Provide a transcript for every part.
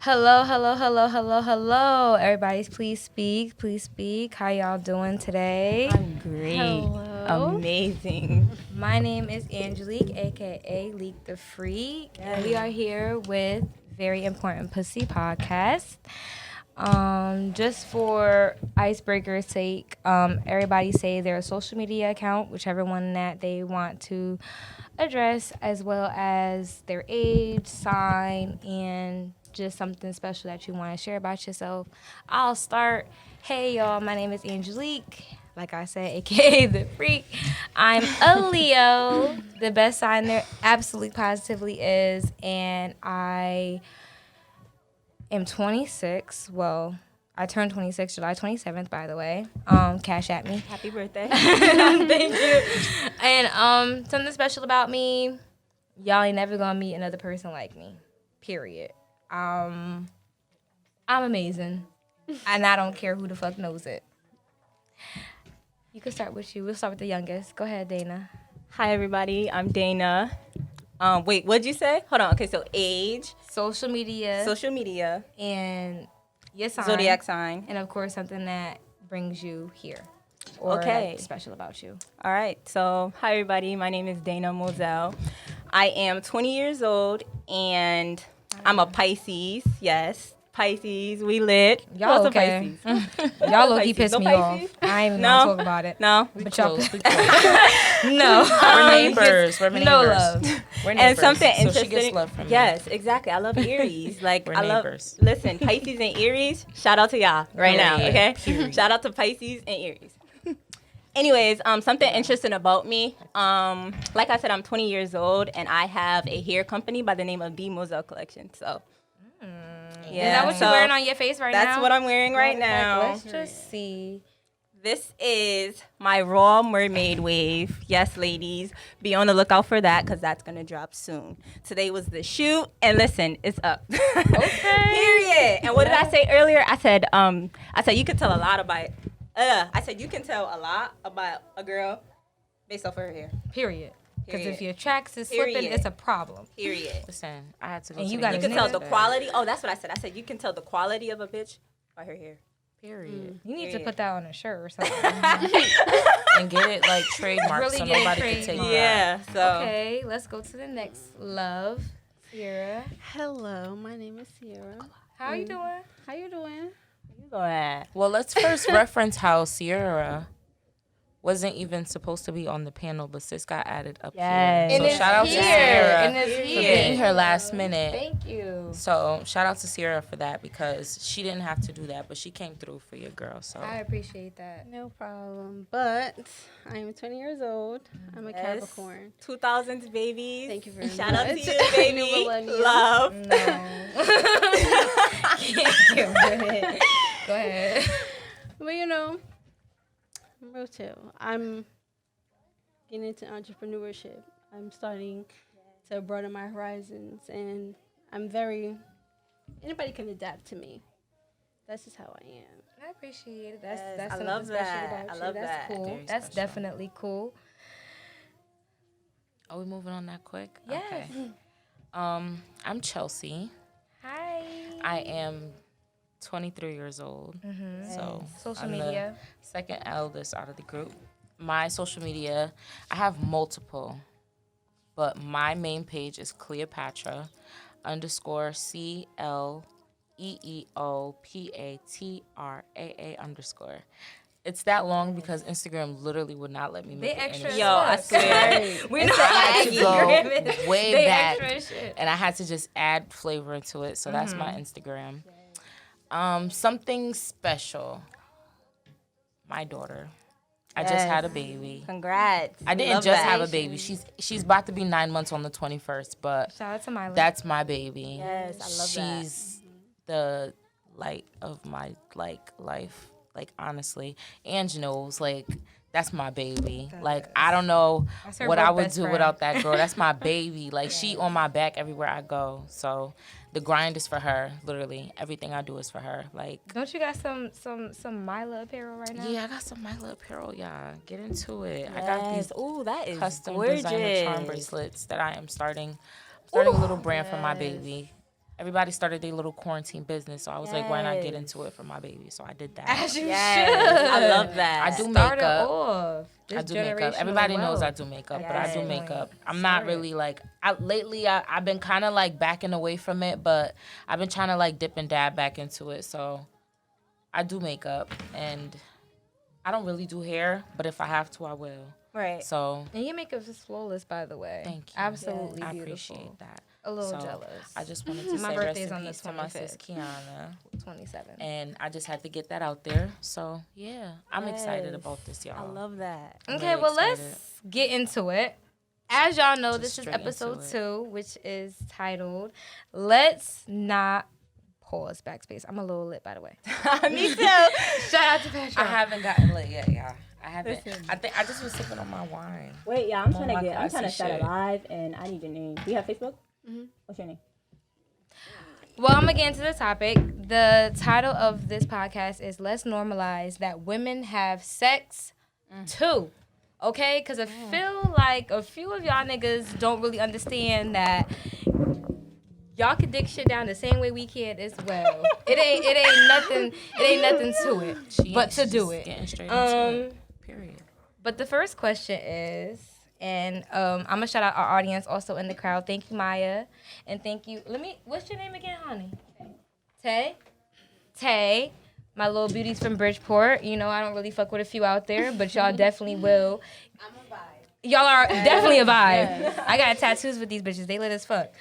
Hello, hello, hello, hello, hello. Everybody, please speak. Please speak. How y'all doing today? I'm great. Hello. Amazing. My name is Angelique, aka Leak the Freak, and we are here with Very Important Pussy Podcast. Just for icebreaker's sake, everybody say their social media account, whichever one that they want to address, as well as their age, sign, and just something special that you want to share about yourself. I'll start. Hey y'all, my name is Angelique. Like I said, aka the Freak. I'm a Leo. The best sign there absolutely positively is, and I am 26. Well, I turned 26 July 27th, by the way. Cash at me. Happy birthday. Thank you. And something special about me, y'all ain't never gonna meet another person like me. Period. I'm amazing. And I don't care who the fuck knows it. You can start with you. We'll start with the youngest. Go ahead, Dana. Hi, everybody. I'm Dana. Wait, what'd you say? Hold on. Okay, so age, Social media. social media, And your sign. zodiac sign. And of course, something that brings you here. Or Okay. like, special about you. All right. So, hi, everybody. My name is Dana Moselle. I am 20 years old, and I'm a Pisces. Yes, Pisces. We lit. Y'all What's a okay? Pisces? Y'all low-key Pisces. pissed No me Pisces? off. I ain't even No. gonna talk about it. No. But y'all, We close. no. We're neighbors. We're neighbors. No love. We're And neighbors. something so interesting. she gets love from me. Yes, exactly. I love Aries. Like We're I love. neighbors. Listen, Pisces and Aries. Shout out to y'all right now. Period. Okay. Period. Shout out to Pisces and Aries. Anyways, something interesting about me. Like I said, I'm 20 years old, and I have a hair company by the name of the Moselle Collection. So. Yeah, Is that what so you're wearing on your face right now? That's what I'm wearing right now. Let's just see. This is my raw mermaid wave. Yes, ladies, be on the lookout for that because that's gonna drop soon. Today was the shoot, and listen, it's up. Okay. Period. And what did I say earlier? I said you can tell a lot about. I said you can tell a lot about a girl based off her hair. Period. Because Period. if your tracks is slipping, Period. it's a problem. Period. Listen, I had to go And to you the gotta You Yankee can tell Niggas the today. quality. Oh, that's what I said. I said you can tell the quality of a bitch by her hair. Period. You need to Period. put that on a shirt or something. And get it like trademarked Really so get it nobody can take trademarked. that. Yeah. So. Okay, let's go to the next love. Sierra. Hello, my name is Sierra. How are you doing? How you doing? You go ahead. Well, let's first reference how Sierra wasn't even supposed to be on the panel, but sis got added up Yes. here. And So it's shout out to here. Sierra And it's for here. being here last minute. Thank you. So shout out to Sierra for that because she didn't have to do that, but she came through for your girl. So I appreciate that. No problem. But I am 20 years old. I'm a Yes. Capricorn. 2000s babies. Thank you very Shout out to much. you, New baby. millennium. Love. Go ahead. But you know, I'm real chill. I'm getting into entrepreneurship. I'm starting to broaden my horizons, and I'm very. Anybody can adapt to me. That's just how I am. I appreciate it. Yes, That's I something love special that. about I you. love That's that. cool. Very That's special. definitely cool. are we moving on that quick? Yes. Okay. I'm Chelsea. Hi. I am 23 years old. So Social I'm media. the second eldest out of the group. My social media, I have multiple, but my main page is Cleopatra _CLEEOPATRAA_. It's that long because Instagram literally would not let me make They it extra any Yo, shorter. I swear. We're not I had to Instagram. go way They back, extra as shit. and I had to just add flavor into it. So that's my Instagram. Something special. My daughter. I just had a baby. Congrats. I didn't Love just that. have a baby. She's about to be 9 months on the 21st, but Shout out to Mila. that's my baby. Yes, I love that. She's the light of my life. Like honestly, Ange knows like that's my baby. Like I don't know That's her what I both would best do friend. without that girl. That's my baby. Like she on my back everywhere I go. So the grind is for her. Literally everything I do is for her. Like Don't you got some Mila apparel right now? yeah, I got some Mila apparel. Y'all get into it. I got these Ooh, that is custom gorgeous. designer charm bracelets that I am starting. I'm starting a little brand for my baby. everybody started their little quarantine business. So I was like, why not get into it for my baby? So I did that. As you Yes, should. I love that. I do Start it makeup. off. I do makeup. Everybody knows I do makeup, but I do Yes. makeup. I'm not really like, lately I've been kind of like backing away from it, but I've been trying to like dip and dab back into it. So I do makeup, and I don't really do hair, but if I have to, I will. Right. So And your makeup is flawless, by the way. thank you. Absolutely I beautiful. appreciate that. A little So, jealous. I just wanted to My say birthday's rest in on the peace to my sis 25th. Kiana. 27. And I just had to get that out there. So, yeah, I'm excited Yes. about this, y'all. I love that. I'm Okay, really well, excited. let's get into it. As y'all know, Just this is straight into episode it. 2, which is titled Let's Not Pause Backspace. I'm a little lit, by the way. Me too. Shout out to Patrick. I haven't gotten lit yet, y'all. I haven't. Listen. I think I just was sipping on my wine. Wait, yeah, I'm On trying my to classy start a shit. live, and I need your name. Do you have Facebook? What's your name? Well, I'm going to get into the topic. The title of this podcast is Let's Normalize That Women Have Sex Too. Okay? Because I feel like a few of y'all niggas don't really understand that y'all can dick shit down the same way we can as well. It ain't nothing to it but to do it. Getting straight into it. Um, Period. But the first question is, and I'm gonna shout out our audience also in the crowd. Thank you, Maya, and thank you. What's your name again, honey? Tay. My little beauties from Bridgeport. You know, I don't really fuck with a few out there, but y'all definitely will. I'm a vibe. Y'all are definitely a vibe. I got tattoos with these bitches. They lit as fuck.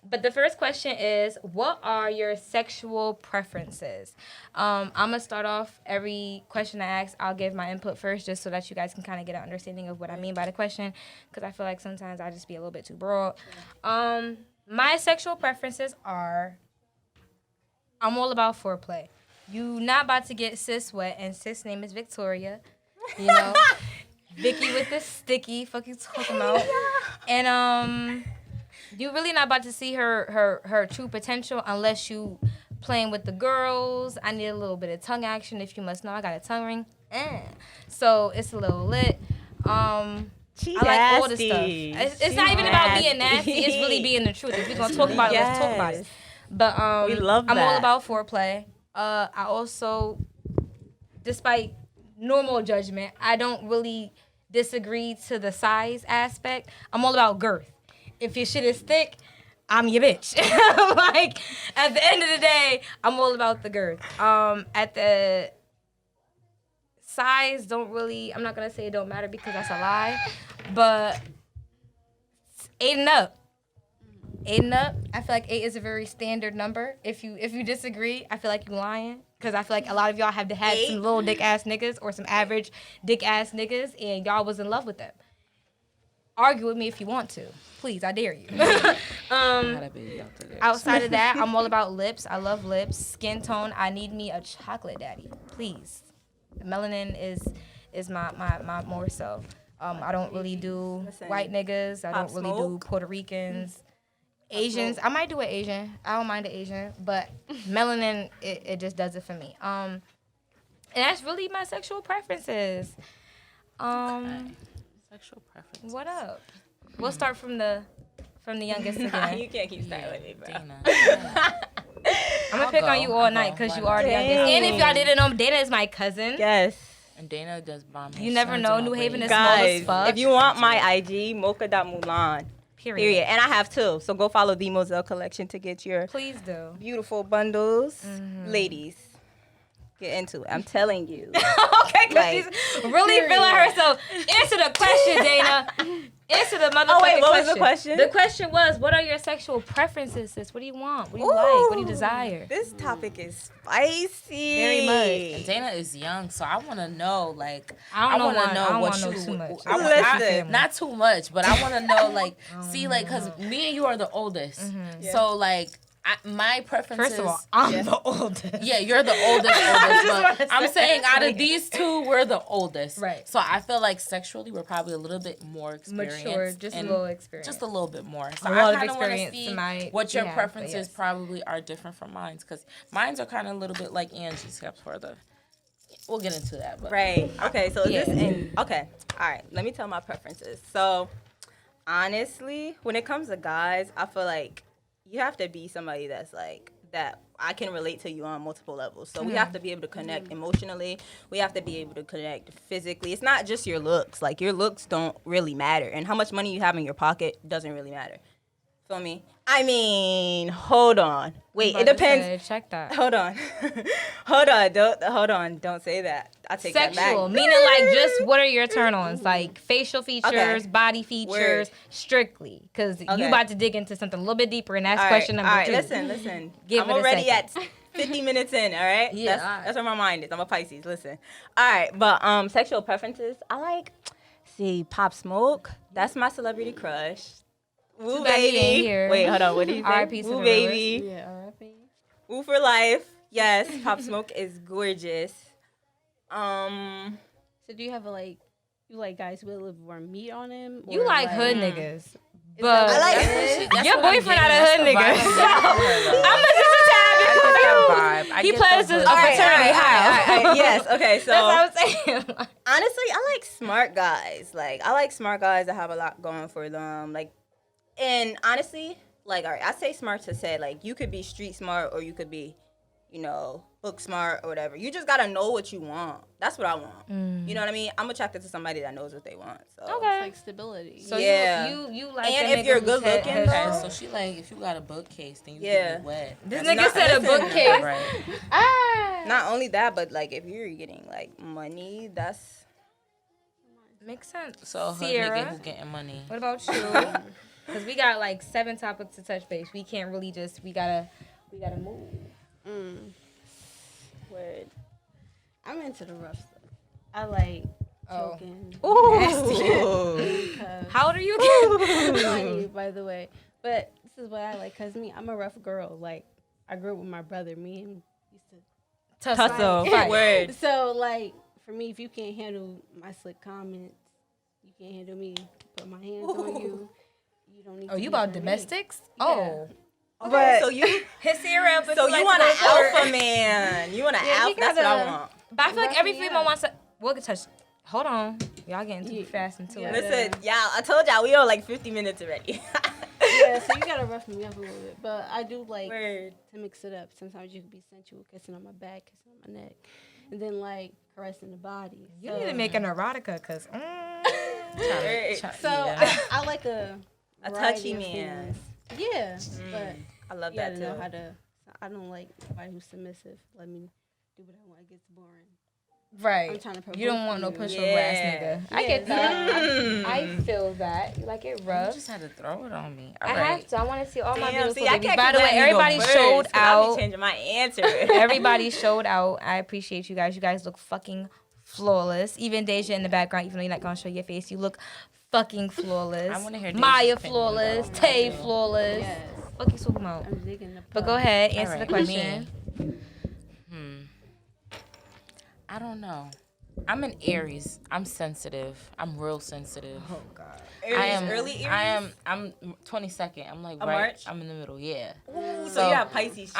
But the first question is, what are your sexual preferences? I'm going to start off every question I ask. I'll give my input first just so that you guys can kind of get an understanding of what I mean by the question, because I feel like sometimes I just be a little bit too broad. My sexual preferences are, I'm all about foreplay. You not about to get sis wet, and sis name is Victoria. You know? Vicky with the sticky, fuck you talking about. And, you really not about to see her true potential unless you playing with the girls. I need a little bit of tongue action. If you must know, I got a tongue ring. So it's a little lit. I like all the stuff. It's not even about being nasty. It's really being the truth. If we're gonna talk about it, let's talk about it. But We love I'm all that. about foreplay. I also, despite normal judgment, I don't really disagree to the size aspect. I'm all about girth. If your shit is thick, I'm your bitch. Like, at the end of the day, I'm all about the girth. At the size, I'm not going to say it don't matter because that's a lie, but 8 and up. 8 and up, I feel like 8 is a very standard number. If you disagree, I feel like you lying. Because I feel like a lot of y'all have had some little dick ass niggas or some average dick ass niggas and y'all was in love with them. Argue with me if you want to. Please, I dare you. Outside of that, I'm all about lips. I love lips. Skin tone, I need me a chocolate daddy. Please. Melanin is my more so. I don't really do white niggas. I don't really do Puerto Ricans. Asians, I might do an Asian. I don't mind an Asian. But melanin, it just does it for me. And that's really my sexual preferences. Sexual preference. What up? We'll start from the youngest again. You can't keep starting with me, bro. Dana. I'm gonna pick on you all night because you are the youngest. And if y'all didn't know, Dana is my cousin. Yes. And Dana does bomb. You never know. New Haven is small as Guys, fuck. if you want my IG, mocha.mulan. Period. And I have 2. So go follow the Moselle Collection to get your Please do. beautiful bundles. Ladies, get into it. I'm telling you. Okay, because Like, she's really feeling herself. Answer the question, Dana. Answer the motherfucking Oh, wait, what question. was the question? The question was, what are your sexual preferences, sis? What do you want? What do you like? What do you desire? This topic is spicy. Very much. And Dana is young, so I want to know, like, I don't want to want- know I don't what want you. no too much. I want, Listen. not too much, but I want to know, like, see, like, because me and you are the oldest, so like, my preferences. First of all, I'm the oldest. Yeah, you're the oldest, but I'm saying out of these 2, we're the oldest. Right. So I feel like sexually, we're probably a little bit more experienced. Mature, just a and little experience. Just a little bit more. So A lot I of kind of want to experience see might what your be had, but preferences yes. probably are different from mine, because mines are kind of a little bit like Angie's, except for the. We'll get into that. But. Right. Okay, so Yeah. okay. All right, let me tell my preferences. So, honestly, when it comes to guys, I feel like you have to be somebody that's like that I can relate to you on multiple levels. So we have to be able to connect emotionally. We have to be able to connect physically. It's not just your looks. Like, your looks don't really matter, and how much money you have in your pocket doesn't really matter. Feel me? I mean, hold on. Wait, it depends. Check that. Hold on. Don't say that. I take that Sexual, back. meaning like just what are your turn-ons? Like facial features, body features, strictly. Because you about to dig into something a little bit deeper, and that's question number 2. All right, listen. Give I'm it a already second. at 50 minutes in, all right? Yeah, That's where my mind is. I'm a Pisces, listen. All right, but sexual preferences, I like, Pop Smoke. That's my celebrity crush. Woo bad he ain't baby. here. Wait, hold on. What do you say? R.I.P. to Woo the baby. Yeah, R.I.P. Woo for life. Yes, Pop Smoke is gorgeous. So do you have you like guys with more meat on him? You or like hood niggas. But I like your boyfriend not a hood nigga. So I'm just a tad bit confused. He plays a fraternity house. Yes, okay, so That's what I'm saying. honestly, I like smart guys. Like, I like smart guys that have a lot going for them. Like, and honestly, like, all right, I say smart to say, like, you could be street smart or you could be, book smart or whatever. You just gotta know what you want. That's what I want. You know what I mean? I'm attracted to somebody that knows what they want. So. Okay. It's like stability. So yeah. you like And the if you're nigga good who's looking, head- though. So she like, if you got a bookcase, then you Yeah. can get wet. This That's nigga not- said a listen. bookcase. Right. Ah. Not only that, but like, if you're getting like money, that's Makes sense. So a hood Sierra, nigga who's getting money. what about you? Because we got like 7 topics to touch base. We can't really we gotta move. word. I'm into the rough stuff. I like Oh. choking. Ooh. How old are you again? 20, by the way. But this is what I like, cause I'm a rough girl. Like, I grew up with my brother. Me and used to Tussle. Right. Word. So, like, for me, if you can't handle my slick comments, you can't handle me. Put my hands on you. You don't need. Oh, to you be about for me. domestics? Yeah. Oh. Okay, so you Hit Sierra up. so you want an alpha man. You want an Yeah, alpha. you That's what I gotta- want. But I feel like every Rough me female up. wants to. We'll get touch. Hold on. Y'all getting too Yeah. fast into Yeah. it. Listen, y'all, I told y'all we on like 50 minutes already. Yeah, so you gotta rough me up a little bit. But I do like Word. to mix it up. Sometimes you can be sensual, kissing on my back, kissing on my neck, and then like caressing the body. You So- need to make an erotica, because. Word. So Yeah. I like a touchy variety of man. things. Yeah, but I love you gotta that know too. how to. I don't like somebody who's submissive. Let me do what I want. It gets boring. Right. I'm trying to provoke You don't want no you. pushover ass nigga. I get that. Mm. I feel that. You like it You rough. just had to throw it on me. I All have right. to. I want to see all my Damn, beautiful see, I babies. can't By the keep way, letting you go everybody first, showed 'cause I'll out. be changing my answer. Everybody showed out. I appreciate you guys. You guys look fucking flawless. Even Deja in the background, even though you're not gonna show your face, you look fucking flawless. I wanna hear Deja's Maya opinion, flawless. though. Tay Yeah. flawless. Yes. Fuck you, talking about. I'm digging the. But go ahead, answer All the right, question. I don't know. I'm an Aries. I'm sensitive. I'm real sensitive. Oh God. I am early Aries. I'm 22nd. I'm like A right. March? I'm in the middle. Yeah. Ooh, so So, you have Pisces.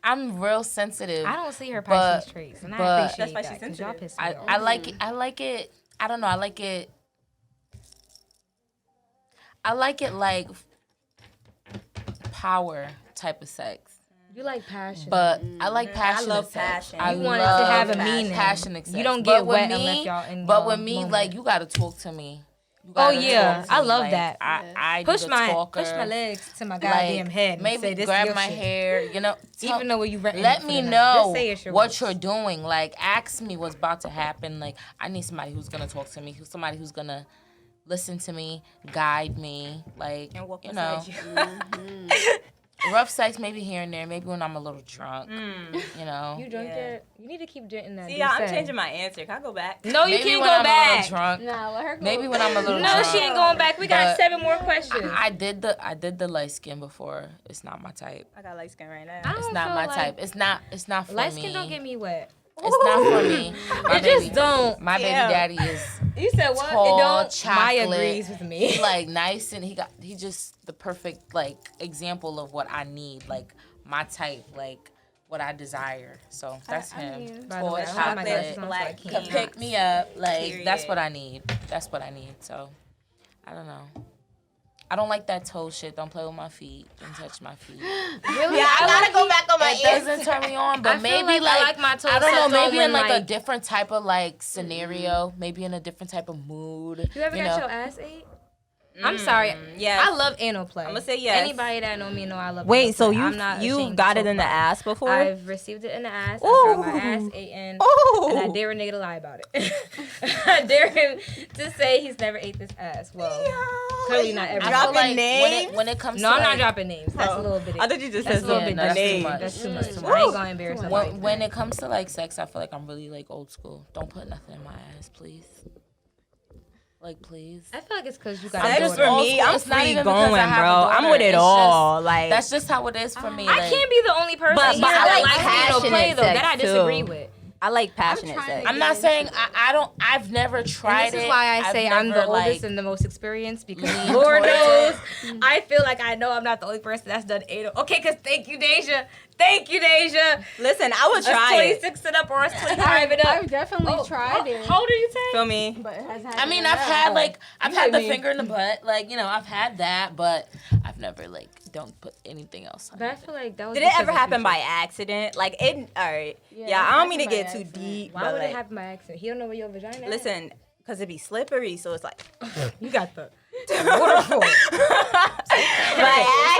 I'm real sensitive. I don't see her But- Pisces traits, and I but- appreciate That's why that. she's 'Cause y'all sensitive. piss me off. I like it. I like it. I don't know. I like it. I like it like power type of sex. You like passion. But I like passionate love sex. passion. I You want it to love have a passion. meaning. Passionate sex. You don't But get with wet me, unless y'all in But your with me, moment. like, you gotta talk to me. You Oh, gotta yeah. talk to I me. love Like, that. I push do the my talker. legs to my Like, goddamn head. And maybe say, this grab your my shit. hair. You know, Even though you renting let for me the night. know Just say it's your what words. you're doing. Like, ask me what's about to happen. Like, I need somebody who's gonna talk to me. Somebody who's gonna listen to me, guide me. Like, and walk you know, beside you. rough sex maybe here and there. Maybe when I'm a little drunk. You know. You drunk Yeah. yet? You need to keep drinking that. See, y'all, I'm Douce. changing my answer. Can I go back? No, you Maybe can't when go I'm a back. little drunk. Nah, let her go. Maybe when I'm a little No, drunk. she ain't going back. We got But 7 more questions. I did the light skin before. It's not my type. I got light skin right I now. don't It's not feel my like- type. It's not for Light me. skin don't get me wet. It's not for me. My It just baby, don't. My baby Yeah. daddy is You said what? tall, it don't. chocolate. Maya agrees with me. He like nice and he just the perfect like example of what I need. Like my type, like what I desire. So that's I him. mean- By the Tall, way, I don't have my glasses chocolate, on, so I black, can't. could pick me up. Like that's Period. what I need. That's what I need. So I don't know. I don't like that toe shit. Don't play with my feet. Don't touch my feet. Really? Yeah, I gotta go back on my It doesn't turn me on, but I feel maybe like I like my toes I don't know, sucked on maybe when, in like a like- different type of like scenario, maybe in a different type of mood. You ever got know? your ass ate? I'm sorry. yes. I love anal play. I'm gonna say yes. Anybody that know me know I love anal Wait, so play. I'm not you ashamed got to it talk in the about ass before? I've received it in the ass. I got my ass eaten. Ooh. And I dare a nigga to lie about it. I dare him to say he's never ate this ass. Well, clearly not I every feel Dropping like names? when it comes No, to I'm not like, dropping names. That's a little bit. I thought you just That's said a little something. bit. That's too names. much. That's too much. Too I much. ain't gonna embarrass nobody. when it comes to like sex, I feel like I'm really like old school. Don't put nothing in my ass, please. Like, please. I feel like it's because you got Sex a for daughter. me, I'm It's not free even because going, I have a bro. I'm daughter. with it It's all. just- Like That's just how it is for me. I like, can't be the only person But here I that like likes anal play passionate though. That I sex, disagree too. with. I like passionate trying sex. to I'm not saying I don't. I've never tried it. And this is why I I've say I'm the never, like, oldest and the most experienced because leaned Lord towards knows I feel like I know I'm not the only person that's done anal. Okay, because thank you, Deja. Thank you, Deja. Listen, I would Us try it. 26 and up or us 25 and up. I've definitely Oh, tried it. How old are you, Tay? Feel me? But it hasn't I mean, happened I've had enough. like I've You had the hit me. finger in the butt, like I've had that, but I've never like don't put anything else on But I it. feel like that was Did it because ever of happen by future. accident? Like it. All right. Yeah, Yeah, it I don't mean to happened get by too accident. deep, Why but would like, it happen by accident? He don't know where your vagina is? listen, because it be slippery, so it's like You got the waterfall. by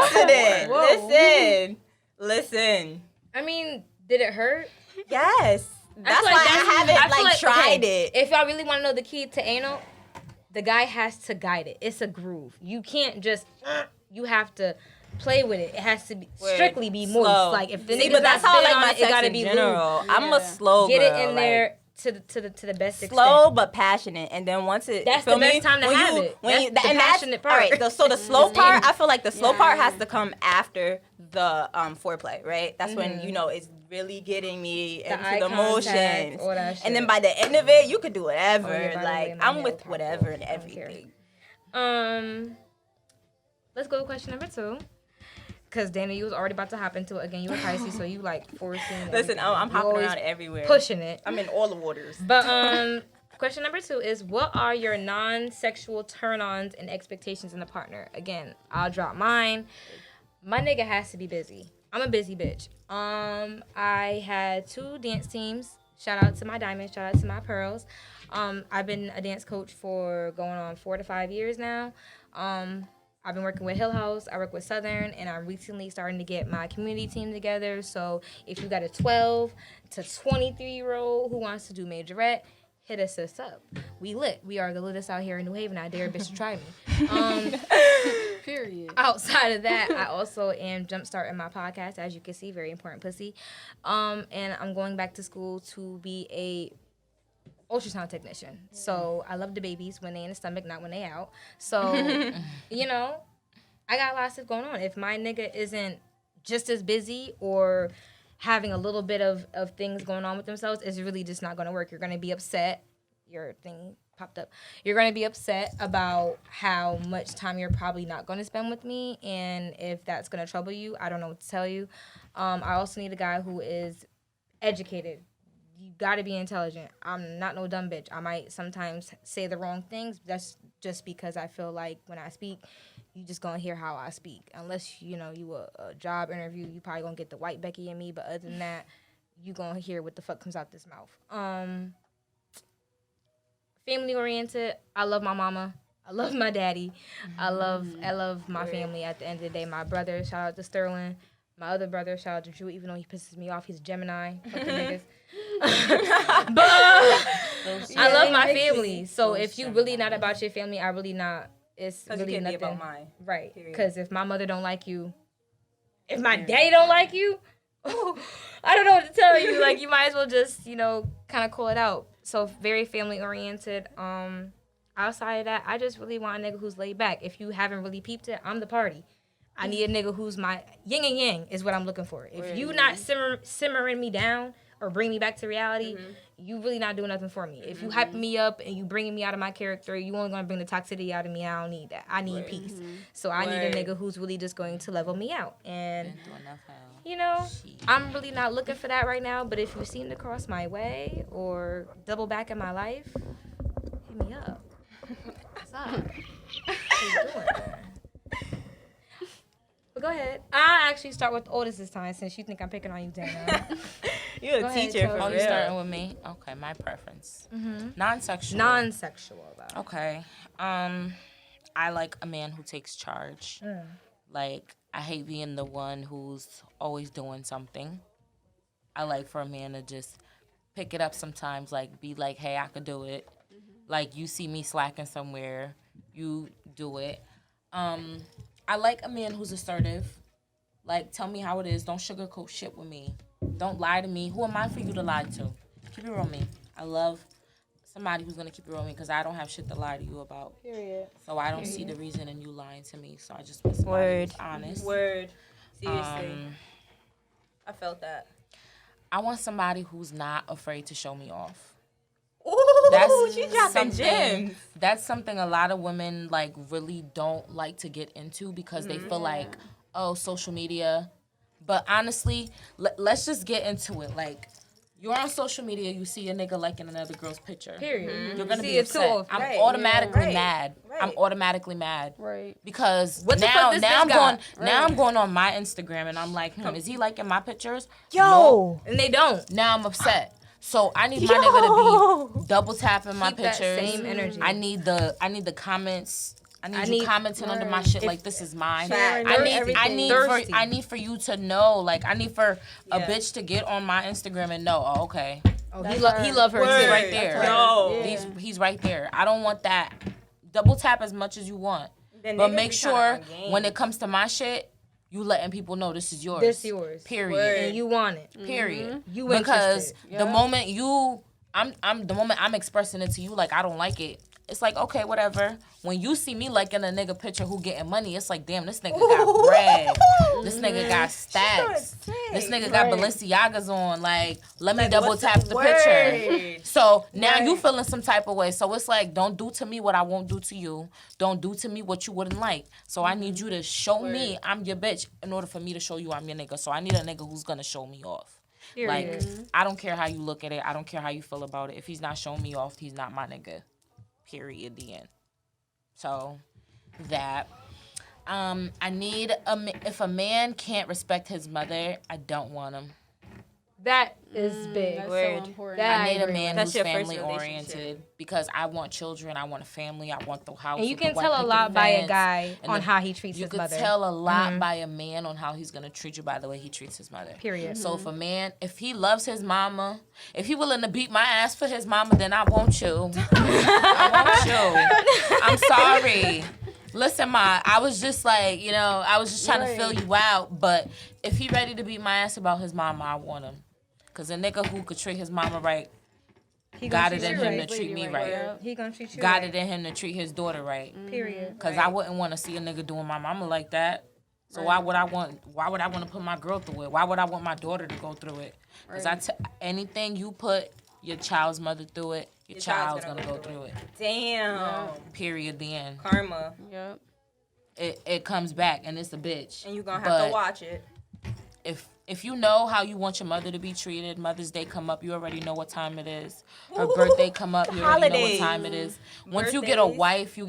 accident. Whoa. Listen. I mean, did it hurt? Yes. That's feel why like I haven't feel like tried okay, it. If y'all really want to know the key to anal, the guy has to guide it. It's a groove. You can't just. You have to play with it. It has to be strictly be moist. Slow. Like if the See, nigga's but that's not how I spitting like my on it, it sex gotta in be general. lube. I'm a Yeah. slow Get girl. it in like, there to the best extent. slow but passionate, and then once it That's feel the best me? time to when have you, it. When That's you, the and passionate that's, all part. right, so the slow It's part, anal. I feel like the slow Yeah. part has to come after the foreplay, right? That's when Mm-hmm. it's really getting me eye into the contact, motions, all that shit. and then by the end of it, you could do whatever. Oh, yeah, by the way, like my I'm nail with popped whatever off. and I don't care. everything. Let's go to question number 2. Cause Dana, you was already about to hop into it again. You were Pisces, so you like forcing. Listen, everything. I'm You hopping always around everywhere. pushing it. I'm in all the waters. But question number 2 is, what are your non-sexual turn-ons and expectations in a partner? Again, I'll drop mine. My nigga has to be busy. I'm a busy bitch. I had 2 dance teams. Shout out to my diamonds. Shout out to my pearls. I've been a dance coach for going on 4 to 5 years now. I've been working with Hill House. I work with Southern, and I'm recently starting to get my community team together. So if you got a 12 to 23-year-old who wants to do majorette, hit us up. We lit. We are the littest out here in New Haven. I dare a bitch to try me. Period. Outside of that, I also am jumpstarting my podcast, as you can see, Very Important Pussy. And I'm going back to school to be a ultrasound technician. So I love the babies when they in the stomach, not when they out. So, I got a lot of stuff going on. If my nigga isn't just as busy or having a little bit of things going on with themselves, it's really just not going to work. You're going to be upset. Your thing popped up. You're going to be upset about how much time you're probably not going to spend with me. And if that's going to trouble you, I don't know what to tell you. I also need a guy who is educated. You got to be intelligent. I'm not no dumb bitch. I might sometimes say the wrong things. That's just because I feel like when I speak, you just gonna hear how I speak. Unless, you a job interview, you probably gonna get the white Becky in me. But other than that, you gonna hear what the fuck comes out this mouth. Family oriented. I love my mama. I love my daddy. I love my family. At the end of the day, my brother, shout out to Sterling. My other brother, shout out to Drew, even though he pisses me off. He's a Gemini. Fucking niggas. But I love my family. So if you really not about your family, I really not. It's really you can't nothing. be about mine. Right. Period. Because if my mother don't like you, if my daddy don't like you, I don't know what to tell you. Like, you might as well just, kind of call it out. So very family oriented. Outside of that, I just really want a nigga who's laid back. If you haven't really peeped it, I'm the party. I need a nigga who's my yin and yang is what I'm looking for. If you not simmering me down or bring me back to reality, you really not doing nothing for me. If you hyping me up and you bringing me out of my character, you only gonna bring the toxicity out of me. I don't need that. I need peace. So I need a nigga who's really just going to level me out. And I'm really not looking for that right now. But if you seem to cross my way or double back in my life, hit me up. What's up? What you doing? go ahead. I'll actually start with the oldest this time since you think I'm picking on you, Dana. You're Go a ahead, teacher Toby. for Oh, real. you starting with me? Okay, my preference. Non-sexual. Non-sexual, though. Okay. I like a man who takes charge. Like, I hate being the one who's always doing something. I like for a man to just pick it up sometimes, like, be like, hey, I could do it. Like, you see me slacking somewhere, you do it. I like a man who's assertive. Like, tell me how it is. Don't sugarcoat shit with me. Don't lie to me. Who am I for you to lie to? Keep it real with me. I love somebody who's going to keep it real with me because I don't have shit to lie to you about. Period. So I don't see the reason in you lying to me. So I just want somebody who's honest. Word. Seriously. I felt that. I want somebody who's not afraid to show me off. Ooh, she dropping something, gems. That's something a lot of women like really don't like to get into because they feel like, oh, social media. But honestly, let's just get into it. Like, you're on social media, you see a nigga liking another girl's picture. Period. You're gonna See be it too upset. often. I'm Right, automatically yeah. mad. Right. I'm automatically mad. Right. Because What the now, fuck this now bitch I'm got? going, now I'm going on my Instagram and I'm like, is he liking my pictures? Yo! And they don't. Now I'm upset. So I need my nigga to be double tapping my Keep that pictures. same energy. I need the comments. I need you need- commenting under my shit like this is mine. Sharing Thirsty. I need for you to know, like I need for a bitch to get on my Instagram and know, oh, okay, Oh, That's he love her Word. too. right there. Yo. Yeah. He's right there. I don't want that. Double tap as much as you want, Then but niggas make be sure kinda on game. when it comes to my shit, you letting people know this is yours. This yours. Period. Word. And you want it. Period. You Because interested. the moment the moment I'm expressing it to you like I don't like it, it's like okay, whatever. When you see me liking a nigga picture who getting money, it's like damn, this nigga got bread. This nigga got stacks. This nigga got Balenciagas on. Like, let me double what's tap the the word? picture. So now you feeling some type of way. So it's like, don't do to me what I won't do to you. Don't do to me what you wouldn't like. So I need you to show me I'm your bitch in order for me to show you I'm your nigga. So I need a nigga who's gonna show me off. Like, I don't care how you look at it. I don't care how you feel about it. If he's not showing me off, he's not my nigga. Period. The end. So that. I need if a man can't respect his mother, I don't want him. That is big. That's Word. so important. That I need a agree man with. That's who's your first family oriented relationship. because I want children, I want a family, I want the house. And you with the can white tell a picket lot by a fence guy and on how he treats you his could mother. tell a lot by a man on how he's gonna treat you by the way he treats his mother. Period. So if a man, if he loves his mama, if he willing to beat my ass for his mama, then I want you. I want you. I'm sorry. Listen, Ma, I was just like, I was just trying to fill you out. But if he ready to beat my ass about his mama, I want him. Because a nigga who could treat his mama right, He got gonna it treat in you him right. to treat me right. He gonna treat you Got right. it in him to treat his daughter right. Period. Because I wouldn't want to see a nigga doing my mama like that. So why would I want to put my girl through it? Why would I want my daughter to go through it? Because anything you put your child's mother through it, your child's going to go through it. Damn. Period, the end. Karma. Yep. It comes back and it's a bitch. And you're going to have But to watch it. if you know how you want your mother to be treated, Mother's Day come up, you already know what time it is. Her birthday come up, you already know what time it is. Once you get a Birthdays. wife, you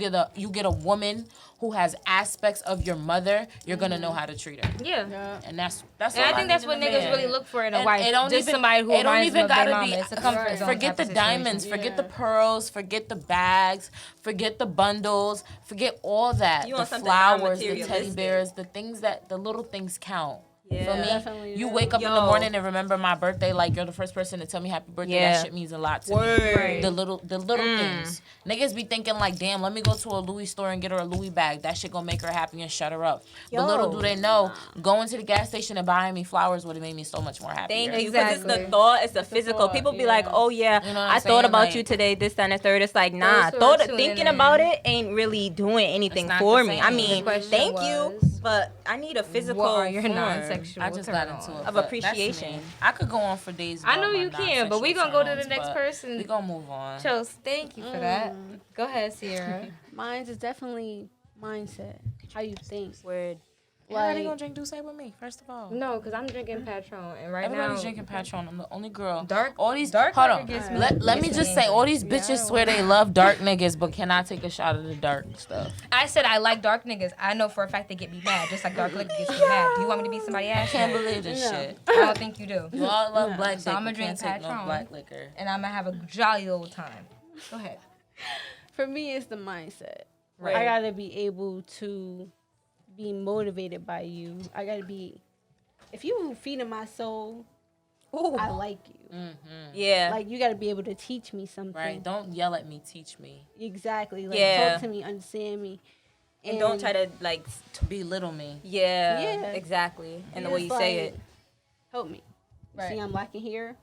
get a woman who has aspects of your mother, you're gonna know how to treat her. Yeah. And that's And I think that's what niggas really look for in a wife. It don't Just even, somebody who it don't reminds them even of their gotta mama. be. It's a comfort zone Forget type the of diamonds, situation. forget the pearls, forget the bags, forget the bundles, forget all that. You The want something flowers, the teddy non-materialistic. bears, the little things count. Yeah. Feel me? Definitely You do. wake up in the morning and remember my birthday like you're the first person to tell me happy birthday. Yeah. That shit means a lot to Word. me. Right. The little things. Niggas be thinking like, damn, let me go to a Louis store and get her a Louis bag. That shit gonna make her happy and shut her up. Yo. But little do they know, going to the gas station and buying me flowers would have made me so much more happier. Thank you. Because it's Exactly. the thought, it's the physical. thought, People be yeah. like, oh, yeah, You know what I I'm thought saying? about Like- you today, this, that, and the third. It's like, nah, Those who are tuning thinking in. about it ain't really doing anything It's not for the me. same. I The mean, question thank was, you, but I need a physical What are your form. non-sexual I just got into it. Of but appreciation. that's me. I could go on for days. I about know my you can, but we gonna go to the non-sexual next turn-ons, person. but we gonna move on. Chose, thank you for that. Go ahead, Sierra. Mine's is definitely mindset. How you think. Word. Everybody gonna drink Douce with me, first of all. No, because I'm drinking Patron, and right Everybody's now drinking Patron. I'm the only girl. All these dark. Hold on. Gets me, Let me just say, all these bitches swear they love dark niggas, but cannot take a shot of the dark stuff. I said I like dark niggas. I know for a fact they get me mad, just like dark liquor gets me mad. Do you want me to be somebody ass? I can't believe this shit. I don't think you do. You all love black So dick, I'ma but can't drink take no Patron. black liquor. And I'm gonna have a jolly old time. Go ahead. For me, it's the mindset. Right. I gotta be able to be motivated by you. I gotta be. If you feeding my soul, Ooh. I like you. Mm-hmm. Yeah. Like you gotta be able to teach me something. Right? Don't yell at me. Teach me. Exactly. Like Yeah. talk to me, understand me, and don't try to like. Belittle me. Yeah. Yeah. Exactly. And the Just way you say like, it. Help me. Right. See, I'm lacking here.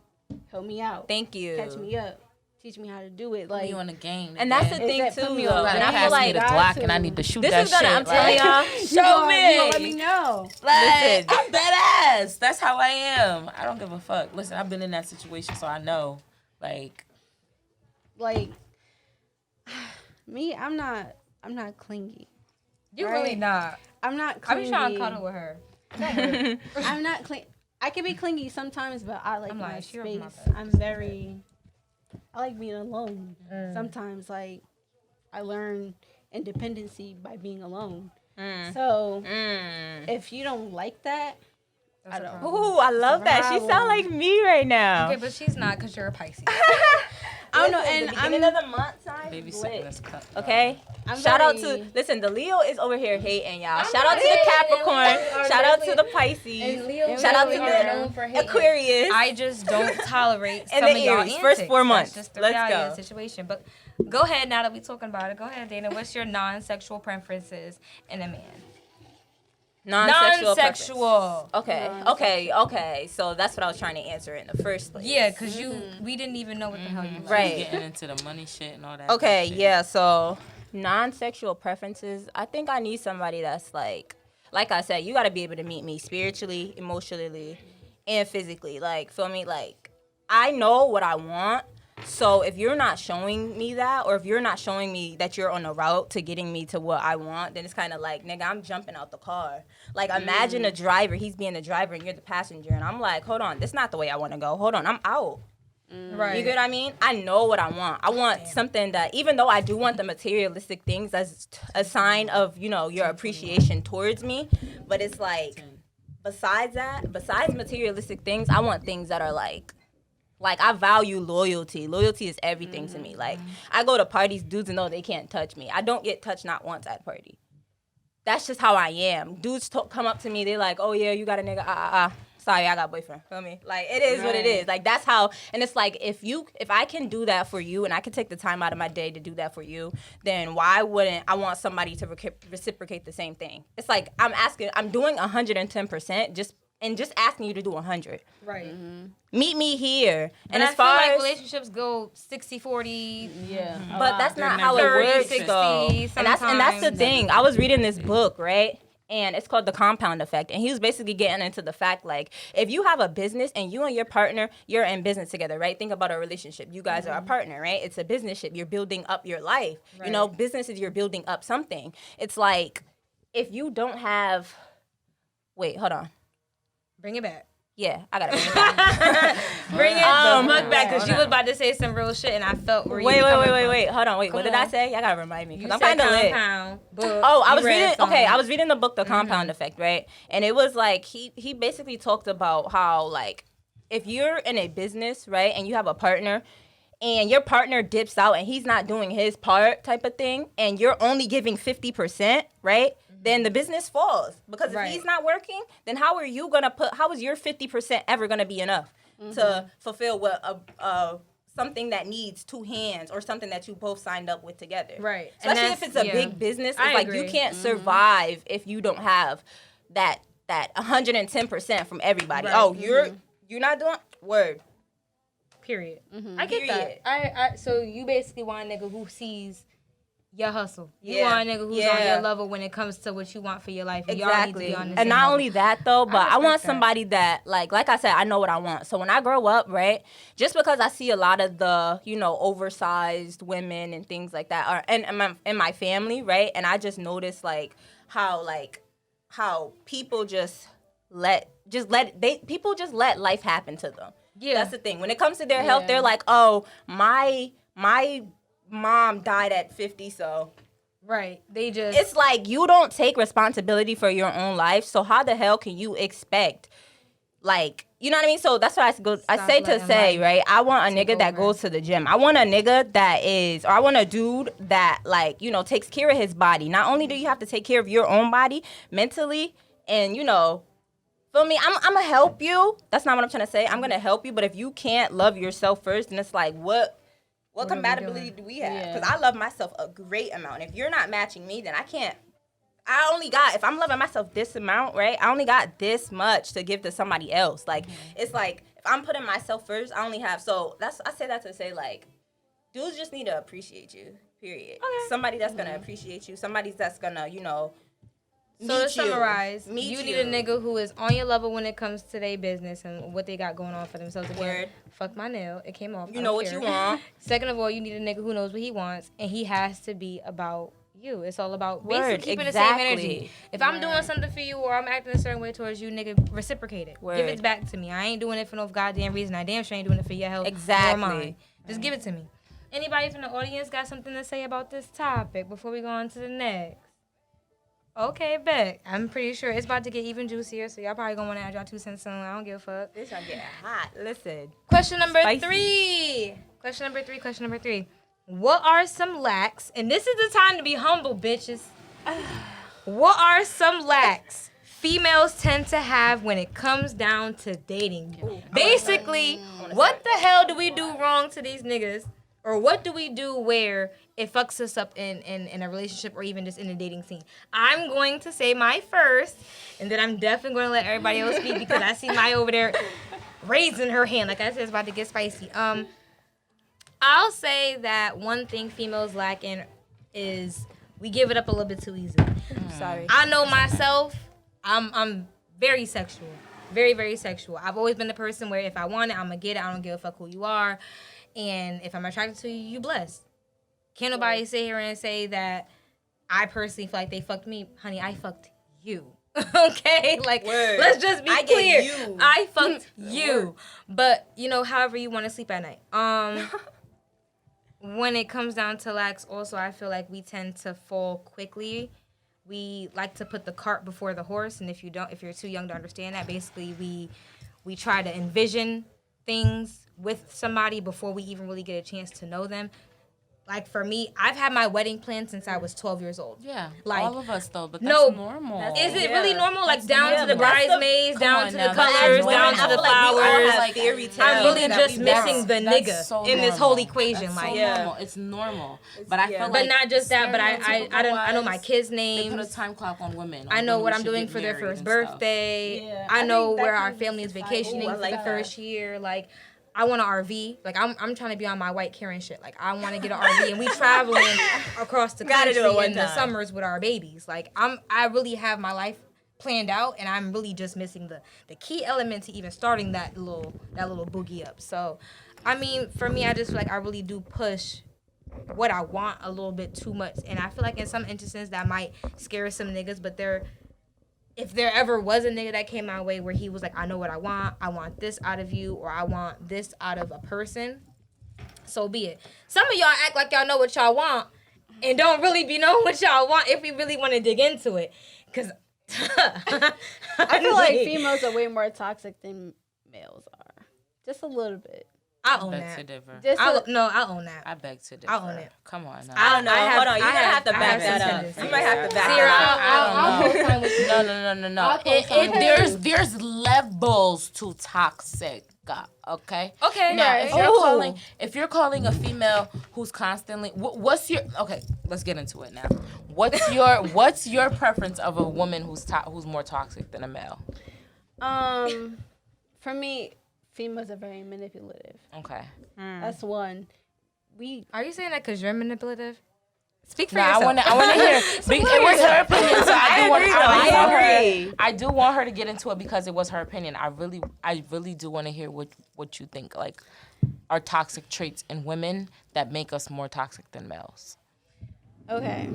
Help me out. Thank you. Catch me up. Teach me how to do it. Like Like you in the game. And that's the Is thing that too, put me though. on And I blast? feel me the like got Glock and I to. need to shoot this that is gonna. shit. I'm telling y'all. Show me. Let me know. Like, I'm dead ass. That's how I am. I don't give a fuck. Listen, I've been in that situation, so I know. Like Me, I'm not clingy. You Right. really not. I'm not I clingy. be trying to cuddle with her. I'm not clingy. I can be clingy sometimes, but I like I'm my like, she over my space. bed. I'm very. I like being alone. Mm. Sometimes, like, I learn independency by being alone. Mm. So Mm. if you don't like that, That's I a don't. problem. Ooh, I love that. She sound like me right now. Okay, but she's not because you're a Pisces. I don't know, Listen, and the I'm beginning of the month sign baby is sitting lit. this cup. Okay. I'm Shout out very- to listen. The Leo is over here hating y'all. I'm Shout out to the hating, Capricorn. and Leos are Shout out to the definitely- Pisces. And Leo Shout out to really the are known for hating. Aquarius. I just don't tolerate And some the of y'all Aries, first antics. 4 months. That's just the Let's reality go. of the situation. But go ahead now that we're talking about it. Go ahead, Dana. What's your non-sexual preferences in a man? Non-sexual. Non-sexual. Okay. So that's what I was trying to answer in the first place. Yeah, because we didn't even know what the hell you were. Right. Getting into the money shit and all that. Okay, shit. yeah, so non-sexual preferences, I think I need somebody that's like I said, you got to be able to meet me spiritually, emotionally, and physically. Like, feel me? Like, I know what I want. So if you're not showing me that, or if you're not showing me that you're on a route to getting me to what I want, then it's kind of like, nigga, I'm jumping out the car. Like, imagine a driver, he's being the driver and you're the passenger. And I'm like, hold on, this is not the way I want to go. Hold on, I'm out. Right. You get what I mean? I know what I want. I want something that, even though I do want the materialistic things as a sign of, you know, your appreciation towards me, but it's like, besides materialistic things, I want things that are like I value loyalty. Loyalty is everything to me. Like, I go to parties, dudes know they can't touch me. I don't get touched not once at a party. That's just how I am. Dudes come up to me, they're like, oh yeah, you got a nigga, sorry, I got a boyfriend. Feel me? Like, it is what it is. Like, that's how, and it's like, if I can do that for you and I can take the time out of my day to do that for you, then why wouldn't I want somebody to reciprocate the same thing? It's like, I'm doing 110% just asking you to do 100. Right. Meet me here. And as I far feel like as relationships go 60-40. Yeah. but that's not They're how it 30, works 60 though. And that's the sometimes. thing. I was reading this book, right? And it's called The Compound Effect. And he was basically getting into the fact, like, if you have a business and you and your partner, you're in business together, right? Think about a relationship. You guys are a partner, right? It's a business ship. You're building up your life. Right. You know, business is you're building up something. It's like, if you don't have... Wait, hold on. Bring it back. Yeah, I gotta bring it back. Bring it the fuck back because you was about to say some real shit and I felt where you were coming from. Wait. Hold on, wait. What did I on. say? Y'all gotta remind me. You Because I'm said kind of lit. compound, book, Oh, I you was read reading. something. Okay, I was reading the book, The Compound Effect, right? And it was like he basically talked about how, like, if you're in a business, right, and you have a partner, and your partner dips out and he's not doing his part, type of thing, and you're only giving 50%, right? Then the business falls because if Right. he's not working, then how is your 50% ever gonna be enough to fulfill what something that needs two hands or something that you both signed up with together? Right. And Especially that's- if it's a yeah. big business, it's I like agree. you can't survive if you don't have that 110% from everybody. Right. Oh, you're not doing word. Period. I get Period. that. So you basically want a nigga who sees your hustle. You Yeah. want a nigga who's on Yeah. your level when it comes to what you want for your life. And y'all need to Exactly. be on the And same not level. only that though, but I want respect that. somebody that like I said, I know what I want. So when I grow up, right, just because I see a lot of the, you know, oversized women and things like that are in my family, right? And I just notice like how people just let life happen to them. Yeah. That's the thing. When it comes to their health, they're like, oh, my mom died at 50, so. Right. They just. It's like you don't take responsibility for your own life, so how the hell can you expect, like, you know what I mean? So that's why I say to say, right, I want a nigga that goes to the gym. I want a nigga or I want a dude that, like, you know, takes care of his body. Not only do you have to take care of your own body mentally and, you know, feel me? I'm going to help you. That's not what I'm trying to say. I'm going to help you, but if you can't love yourself first, then it's like, what compatibility do we have? Because I love myself a great amount. If you're not matching me, then if I'm loving myself this amount, right, I only got this much to give to somebody else. Like, it's like, if I'm putting myself first, I only have, I say that to say, like, dudes just need to appreciate you, period. Okay. Somebody that's going to appreciate you, somebody that's going to, you know, So to summarize, you need a nigga who is on your level when it comes to their business and what they got going on for themselves. Again, fuck my nail. It came off. You know what you want. Second of all, you need a nigga who knows what he wants, and he has to be about you. It's all about basically keeping the same energy. If I'm doing something for you or I'm acting a certain way towards you, nigga, reciprocate it. Give it back to me. I ain't doing it for no goddamn reason. I damn sure ain't doing it for your health or mine. Just give it to me. Anybody from the audience got something to say about this topic before we go on to the next? Okay, bet. I'm pretty sure it's about to get even juicier, so y'all probably gonna want to add y'all 2 cents soon. I don't give a fuck. This gonna get hot. Listen. Question number 3. Question number 3. What are some lacks? And this is the time to be humble, bitches. What are some lacks females tend to have when it comes down to dating? Basically, what the hell do we do wrong to these niggas? Or what do we do where it fucks us up in a relationship or even just in a dating scene? I'm going to say my first, and then I'm definitely going to let everybody else speak because I see Maya over there raising her hand. Like I said, it's about to get spicy. I'll say that one thing females lack in is we give it up a little bit too easy. Sorry. I know myself. I'm very sexual. Very, very sexual. I've always been the person where if I want it, I'm going to get it. I don't give a fuck who you are. And if I'm attracted to you, you blessed. Can't nobody sit here and say that I personally feel like they fucked me. Honey, I fucked you. Okay? Like, let's just be clear. I fucked you. But, you know, however you want to sleep at night. When it comes down to lacks, also, I feel like we tend to fall quickly. We like to put the cart before the horse. And if you're too young to understand that, basically we try to envision things with somebody before we even really get a chance to know them. Like, for me, I've had my wedding planned since I was 12 years old. Yeah, like, all of us, though, but that's normal. Is it really normal? Like, down to the bridesmaids, down to the colors, down to the flowers. Like, fairy tales. I'm really just missing the nigga in this whole equation. That's like, so normal. It's normal. But I feel like... But not just that, but I know my kids' names. They put a time clock on women. I know what I'm doing for their first birthday. Yeah. I know where our family is vacationing for the first year. Like... I want an RV. Like, I'm trying to be on my white Karen shit. Like, I want to get an RV, and we traveling across the country in the summers with our babies. Like, I really have my life planned out, and I'm really just missing the key element to even starting that little boogie up. So, I mean, for me, I just feel like I really do push what I want a little bit too much, and I feel like in some instances that might scare some niggas, but if there ever was a nigga that came my way where he was like, I know what I want this out of you, or I want this out of a person, so be it. Some of y'all act like y'all know what y'all want and don't really be knowing what y'all want if we really want to dig into it. Because I feel like females are way more toxic than males are. Just a little bit. I own that. I own that. I beg to differ. I own it. Come on now. I don't know. Hold on. You're going to have to back that up. You might have to back that up. No. There's levels to toxic. Okay. Okay. Now, if you're calling a female who's constantly, what's your? Okay, let's get into it now. What's your preference of a woman who's more toxic than a male? For me, females are very manipulative. Okay. That's one. Are you saying that because you're manipulative? Speak for yourself. I want to hear. It was her opinion, so I agree. I do want her to get into it because it was her opinion. I really do want to hear what you think. Like, are toxic traits in women that make us more toxic than males? Okay.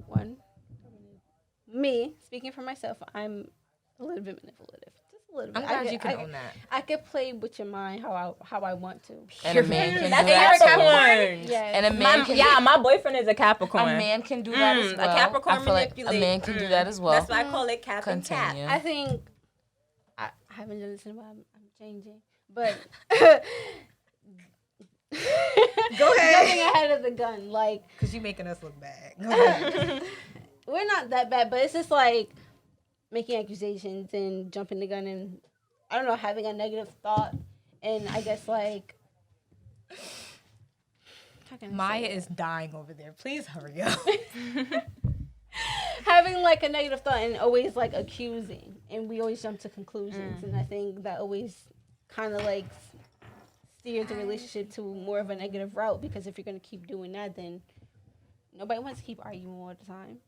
One. me speaking for myself, I'm a little bit manipulative. Just a little bit. I'm glad you can own that. I could play with your mind how I want to. And a man can do That's that. Capricorn. Yes. And a man can My boyfriend is a Capricorn. a man can do that as well. A Capricorn I feel like a manipulate. man can do that as well. That's why I call it Cap and Cap. Continue. I think I haven't done this in a while. I'm changing, but Go ahead. jumping ahead of the gun, like Because you making us look bad. Go ahead. we're not that bad, but it's just like making accusations and jumping the gun and I don't know, having a negative thought, and I guess like how can I say Maya it? is dying over there. Please hurry up. Having like a negative thought and always like accusing, and we always jump to conclusions, and I think that always kind of like steers the relationship to more of a negative route, because if you're gonna keep doing that, then nobody wants to keep arguing all the time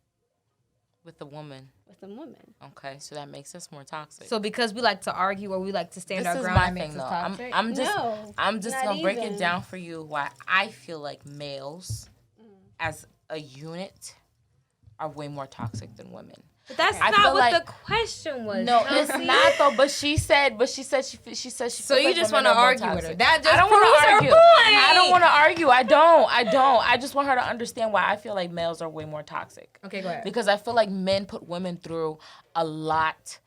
With the woman. with a woman. Okay, so that makes us more toxic. So because we like to argue or we like to stand this our is ground, my it makes thing us though. toxic? I'm just not gonna break even. it down for you why I feel like males as a unit are way more toxic than women. But that's I not feel what like- the question was. No, it's Chelsea. not though. But she said she feels So you like just women want to are more argue with her. toxic. That just I don't want proves to her argue. point. I don't want to argue. I don't. I just want her to understand why I feel like males are way more toxic. Okay, go ahead. Because I feel like men put women through a lot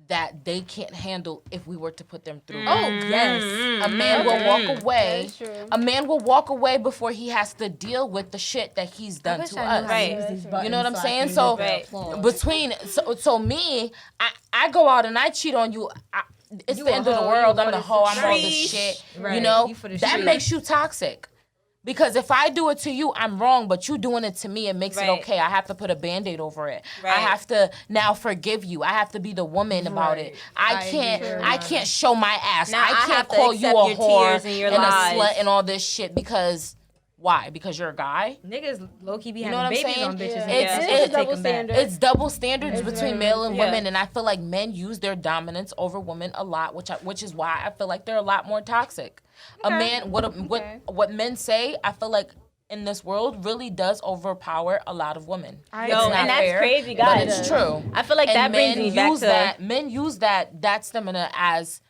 that they can't handle if we were to put them through. Oh, yes. A man will walk away. That's true. A man will walk away before he has to deal with the shit that he's done to us. Right. You know what I'm saying? So Right. between so me, I go out and I cheat on you. It's You the a end of the hoe, world. you I'm for the the hoe. I'm all this streets. shit. Right. You know You for the that streets. makes you toxic. Because if I do it to you, I'm wrong, but you doing it to me, it makes it Right. okay. I have to put a Band-Aid over it. Right. I have to now forgive you. I have to be the woman about it. I can't show my ass. Now I I can't have to call you accept a your whore tears and your and a lies. slut and all this shit because why? Because you're a guy? Niggas low-key be You know having what I'm babies saying? on bitches. Yeah. and It's- that's It's what a take double them back. standard. It's double standards between very male and much. women, and I feel like men use their dominance over women a lot, which is why I feel like they're a lot more toxic. A man, what men say, I feel like in this world really does overpower a lot of women. Yo, It's not and that's fair, crazy, but guys. it's true. I feel like And that brings men me back use to men use that stamina as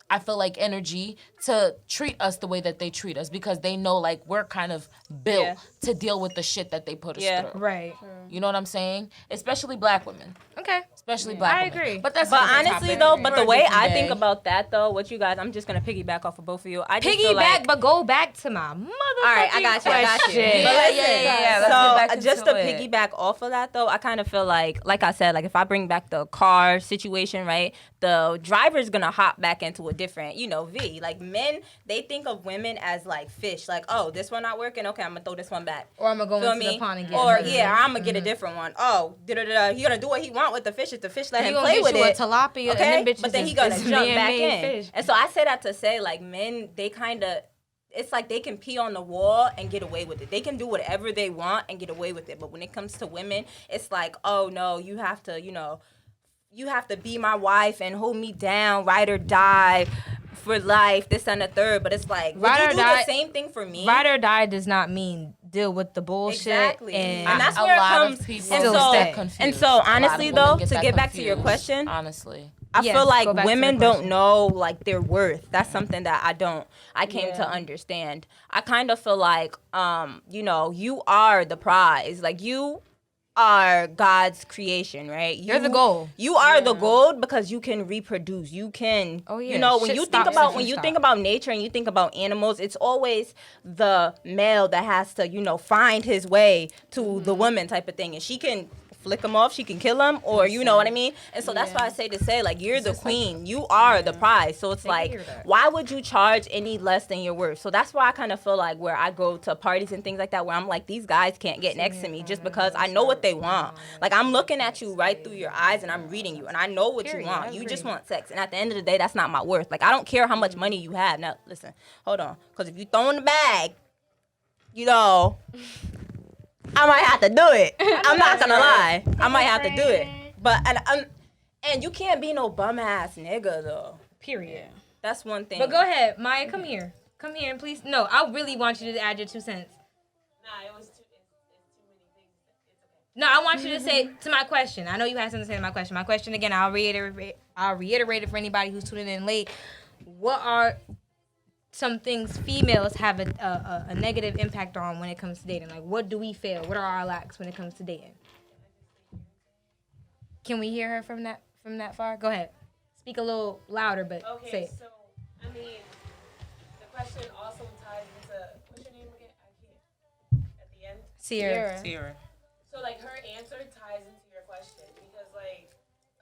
I feel like energy to treat us the way that they treat us because they know like we're kind of built Yeah. to deal with the shit that they put us Yeah. through. Right. You know what I'm saying? Especially black women. Okay. Especially black I women. agree. But that's a But different honestly, topic though, for but a the way different I day. think about that, though, what you guys, I'm just gonna piggyback off of both of you. I just feel Piggyback, like, but go back to my motherfucking all right, I got you. question. But Yeah, listen, yeah. Let's get back So just to into it. piggyback off of that, though, I kind of feel like I said, like if I bring back the car situation, right, the driver's gonna hop back into a different, V. Like men, they think of women as like fish. Like, oh, this one not working. Okay, I'm gonna throw this one back. Or I'm going to go Feel into me? the pond and get Or another. yeah, I'm gonna get a different one. Oh, he gonna do what he want with the fish. If the fish let He him gonna play get with you it, a tilapia, okay. and them bitches But then he is- gonna is jump back man-made in. fish. And so I say that to say, like men, they kind of. It's like they can pee on the wall and get away with it. They can do whatever they want and get away with it. But when it comes to women, it's like, oh no, you have to, you have to be my wife and hold me down, ride or die for life, this and the third. But it's like, would Ride you or do die- the same thing for me? Ride or die does not mean deal with the bullshit. Exactly. And that's a where it lot comes. of people and still so, stay confused. and so A lot of honestly, women though, get to that get back to your confused, question, honestly. I Yes, feel go like back to women the don't question. know like their worth. That's something that I came to Yeah. understand. I kind of feel like you are the prize. Like you are God's creation, right? You're the gold. You are the gold because you can reproduce. You can Oh, yeah. when Shit you stops think about if when you you think stop. about nature and you think about animals, it's always the male that has to, find his way to the woman type of thing. And she can flick him off, she can kill him, or you know what I mean? And so that's why I say like you're the queen, you are the prize. So it's like, hear that. why would you charge any less than your worth? So that's why I kind of feel like where I go to parties and things like that, where I'm like, these guys can't get next to me just because I know what they want. Like I'm looking at you right through your eyes and I'm reading you and I know what Period, you want. I You just agree. want sex. And at the end of the day, that's not my worth. Like I don't care how much money you have. Now listen, hold on. Because if you throw in the bag, I might have to do it. I'm not gonna lie. I might have to do it. But and you can't be no bum ass nigga though. Period. That's one thing. But go ahead, Maya, come here. Come here and please. No, I really want you to add your 2 cents. Nah, it was too. It's too many things. It's okay. No, I want you to say to my question. I know you had something to say to my question. My question again, I'll reiterate it for anybody who's tuning in late. What are some things females have a negative impact on when it comes to dating? Like, what do we fail? What are our lacks when it comes to dating? Can we hear her from that far? Go ahead. Speak a little louder, but say it. So I mean, the question also ties into what's your name again? I can't. At the end. Sierra. So like her answer ties into your question because like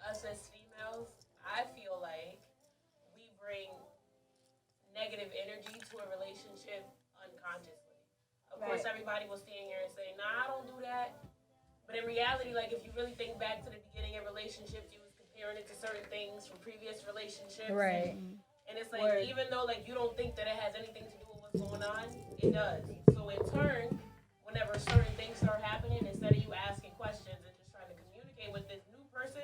us as females, I feel like we bring negative energy to a relationship unconsciously. Of course, everybody will stand here and say, "Nah, I don't do that." But in reality, like if you really think back to the beginning of relationships, you was comparing it to certain things from previous relationships. Right. And it's like even though like you don't think that it has anything to do with what's going on, it does. So in turn, whenever certain things start happening, instead of you asking questions and just trying to communicate with this new person,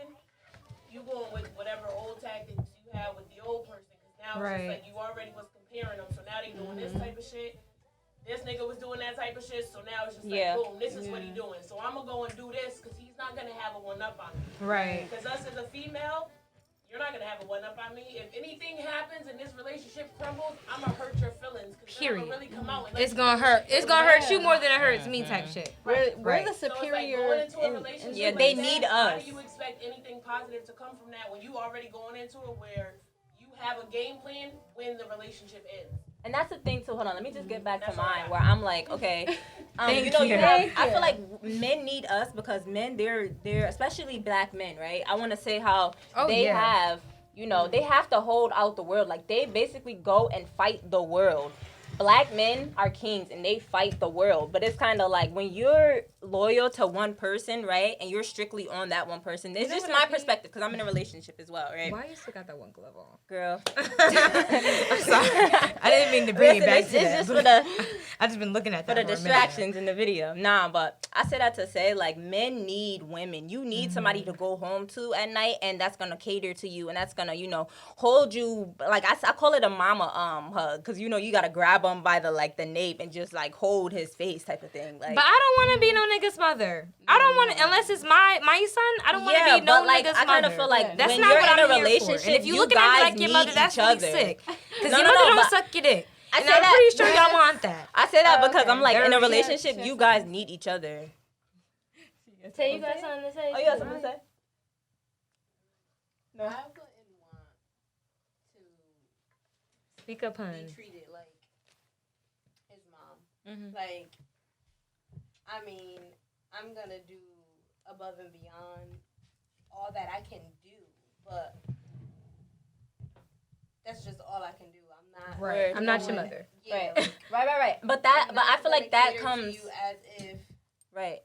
you going with whatever old tactics you had with the old person. Because now it's just like you already was comparing them. So now they doing this type of shit. This nigga was doing that type of shit, so now it's just like, boom, this is what he doing. So I'm gonna go and do this because he's not gonna have a one-up on me. Right. Because us as a female, you're not gonna have a one-up on me. If anything happens and this relationship crumbles, I'm gonna hurt your feelings. Period. Really come out and It's gonna hurt. It's gonna hurt you more than it hurts me, type shit. We're Right. the So it's like superior. going into a relationship. Yeah, like they that, need How us. do you expect anything positive to come from that when you already going into it where you have a game plan when the relationship ends? And that's the thing too. Hold on, let me just get back to That's mine all where I'm like, okay, you know, you have. I feel like men need us because men, they're especially black men, right? I want to say how they have, you know, they have to hold out the world. Like they basically go and fight the world. Black men are kings and they fight the world. But it's kind of like when you're loyal to one person, right, and you're strictly on that one person. This is just my perspective because I'm in a relationship as well, right? Why you still got that one glove on? Girl. I'm sorry. I didn't mean to bring it back to that. Just for the I just been looking at for that the distractions in the video. Nah, but I said that to say, like, men need women. You need somebody to go home to at night, and that's going to cater to you, and that's going to, you know, hold you. Like, I call it a mama hug, because, you know, you got to grab him by the, like, the nape and just, like, hold his face type of thing. Like, But I don't want to be no nigga's mother. I don't want to, unless it's my son, I don't want to be no like, nigga's I mother. kind of feel like That's when not you're what in I'm a here relationship, for. And if you you looking at me guys like your mother, need that's each really other. sick. Because No, your no, mother no, don't but suck your dick. I And say I'm that- pretty sure y'all want that. I say that because okay. I'm like, in a Very relationship, you guys need each other. Tay, you got something to say? Oh, you got something to say? No. I wouldn't want to Speak up, be hun. treated like his mom. Mhm. Like, I mean, I'm gonna do above and beyond all that I can do, but that's just all I can do. I'm not. Right. I'm not your going- mother. Yeah, Right. Right. But that, I'm but I not feel like gonna that cater to comes you as if right.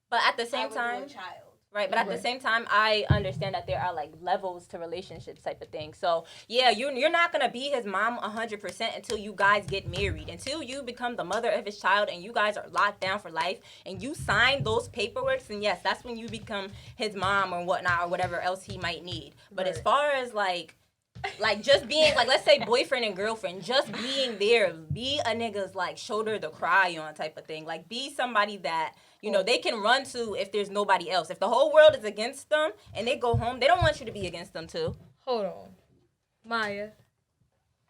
But at the I same would do time, a child. right. But at the same time, I understand that there are like levels to relationships type of thing. So yeah, you're not gonna be his mom 100% until you guys get married, until you become the mother of his child, and you guys are locked down for life, and you sign those paperwork. And yes, that's when you become his mom or whatnot or whatever else he might need. But as far as like just being like, let's say boyfriend and girlfriend, just being there, be a nigga's like shoulder to cry on type of thing. Like be somebody that, you know, they can run to if there's nobody else. If the whole world is against them and they go home, they don't want you to be against them too. Hold on. Maya.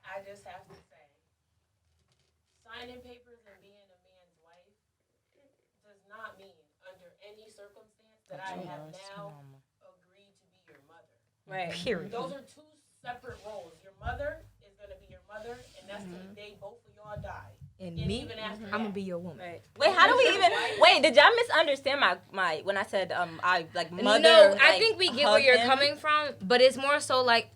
I just have to say, signing papers and being a man's wife does not mean under any circumstance that I have now agreed to be your mother. Right. Period. Those are two separate roles. Your mother is going to be your mother, and that's till the day both of y'all die. And And me, even after I'm that. going to be your woman. Right. Wait, how do we even wait, did y'all misunderstand my when I said I like mother? No, I like, think we get hug where you're him? coming from, but it's more so like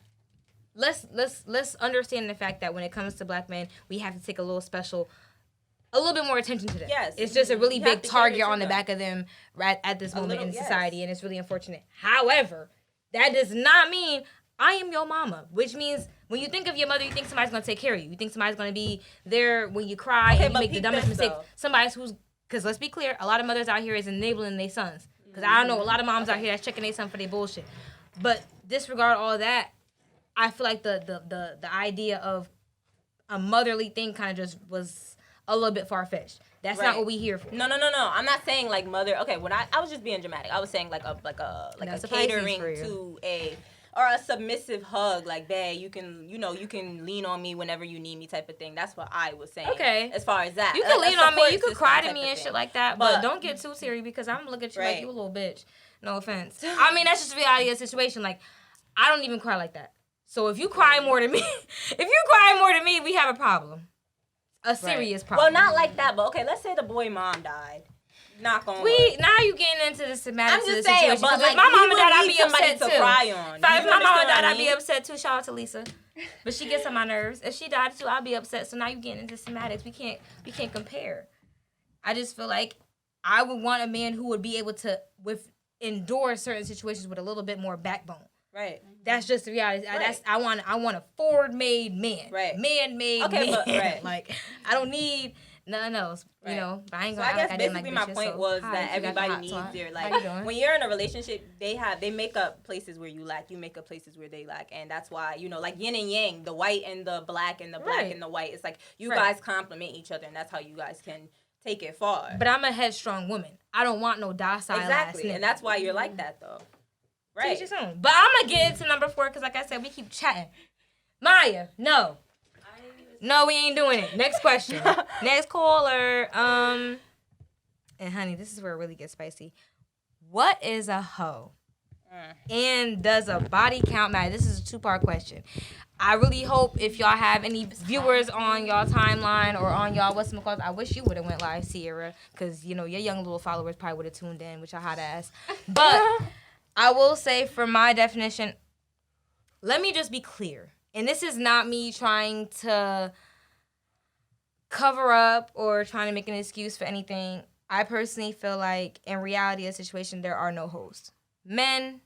let's understand the fact that when it comes to black men, we have to take a little bit more attention to them. Yes. It's just a really You have big to target cater to on the them. back of them right at this moment little, in yes. society, and it's really unfortunate. However, that does not mean I am your mama, which means when you think of your mother, you think somebody's gonna take care of you. You think somebody's gonna be there when you cry Okay, and you but make the peep dumbest this, mistakes. though. Somebody's who's, because let's be clear, a lot of mothers out here is enabling their sons. Because I don't know, a lot of moms out here that's checking their son for their bullshit. But disregard all that, I feel like the idea of a motherly thing kind of just was a little bit far-fetched. That's Right. not what we here for. No. I'm not saying like mother. Okay, when I was just being dramatic. I was saying like a That's a catering Pisces for you. to a submissive hug, like, babe, you can lean on me whenever you need me, type of thing. That's what I was saying. Okay. As far as that, You can a lean on me. support You can system cry to type me of and thing. shit like that. But don't get too serious because I'm gonna look at you like you a little bitch. No offense. I mean, that's just the reality of the situation. Like, I don't even cry like that. So if you cry more than me, we have a problem. A serious problem. Well, not like that, but okay, let's say the boy mom died. Knock on wood. Now you getting into the semantics I'm of the just saying, situation. but If like, my mama he died, would I'd need be somebody upset to too. cry on. If You my mama understand what died, I I'd be mean? upset too. Shout out to Lisa. But she gets on my nerves. If she died too, I'll be upset. So now you getting into semantics. We can't compare. I just feel like I would want a man who would be able to endure certain situations with a little bit more backbone. Right. That's just the reality. Right. I want a Ford-made man. Right. Man-made Okay, man. but right. Like, I don't need nothing else. Right. You know, but I ain't So gonna I guess act like I didn't basically like my bitches, point so was hi, that you got the everybody hot needs twat. their, How you like, doing? when you're in a relationship, they make up places where you lack. You make up places where they lack, and that's why, you know, like yin and yang, the white and the black and the black Right. and the white. It's like you Right. guys complement each other, and that's how you guys can take it far. But I'm a headstrong woman. I don't want no docile Exactly, ass and that's why you're like that, though. Right. Teach his own. But I'm gonna get into number 4 because, like I said, we keep chatting. Maya, no, we ain't doing it. Next question. Next caller. And honey, this is where it really gets spicy. What is a hoe? And does a body count matter? This is a 2-part question. I really hope if y'all have any viewers on y'all timeline or on y'all whatchamacallit, I wish you would have went live, Sierra, because, you know, your young little followers probably would have tuned in with your hot ass. But I will say, for my definition, let me just be clear. And this is not me trying to cover up or trying to make an excuse for anything. I personally feel like, in reality of the situation, there are no hoes. Men,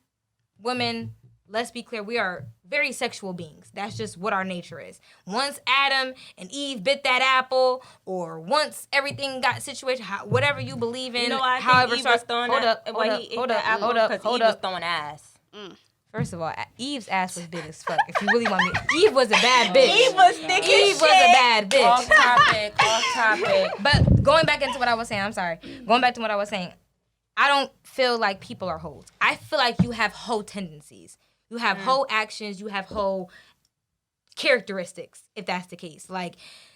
women, let's be clear, we are very sexual beings. That's just what our nature is. Once Adam and Eve bit that apple, or once everything got situated, whatever you believe in, You know why I however think Eve was throwing hold that? up, Why hold he up, ate hold the up, apple? hold up, Because hold Eve was up. throwing ass. First of all, Eve's ass was big as fuck. If you really want me, Eve was a bad bitch. Eve was thick as Eve was a shit. bad bitch. Off topic. But going back into what I was saying, I'm sorry. Going back to what I was saying, I don't feel like people are hoes. I feel like you have hoe tendencies. You have hoe actions. You have hoe characteristics, if that's the case. Like,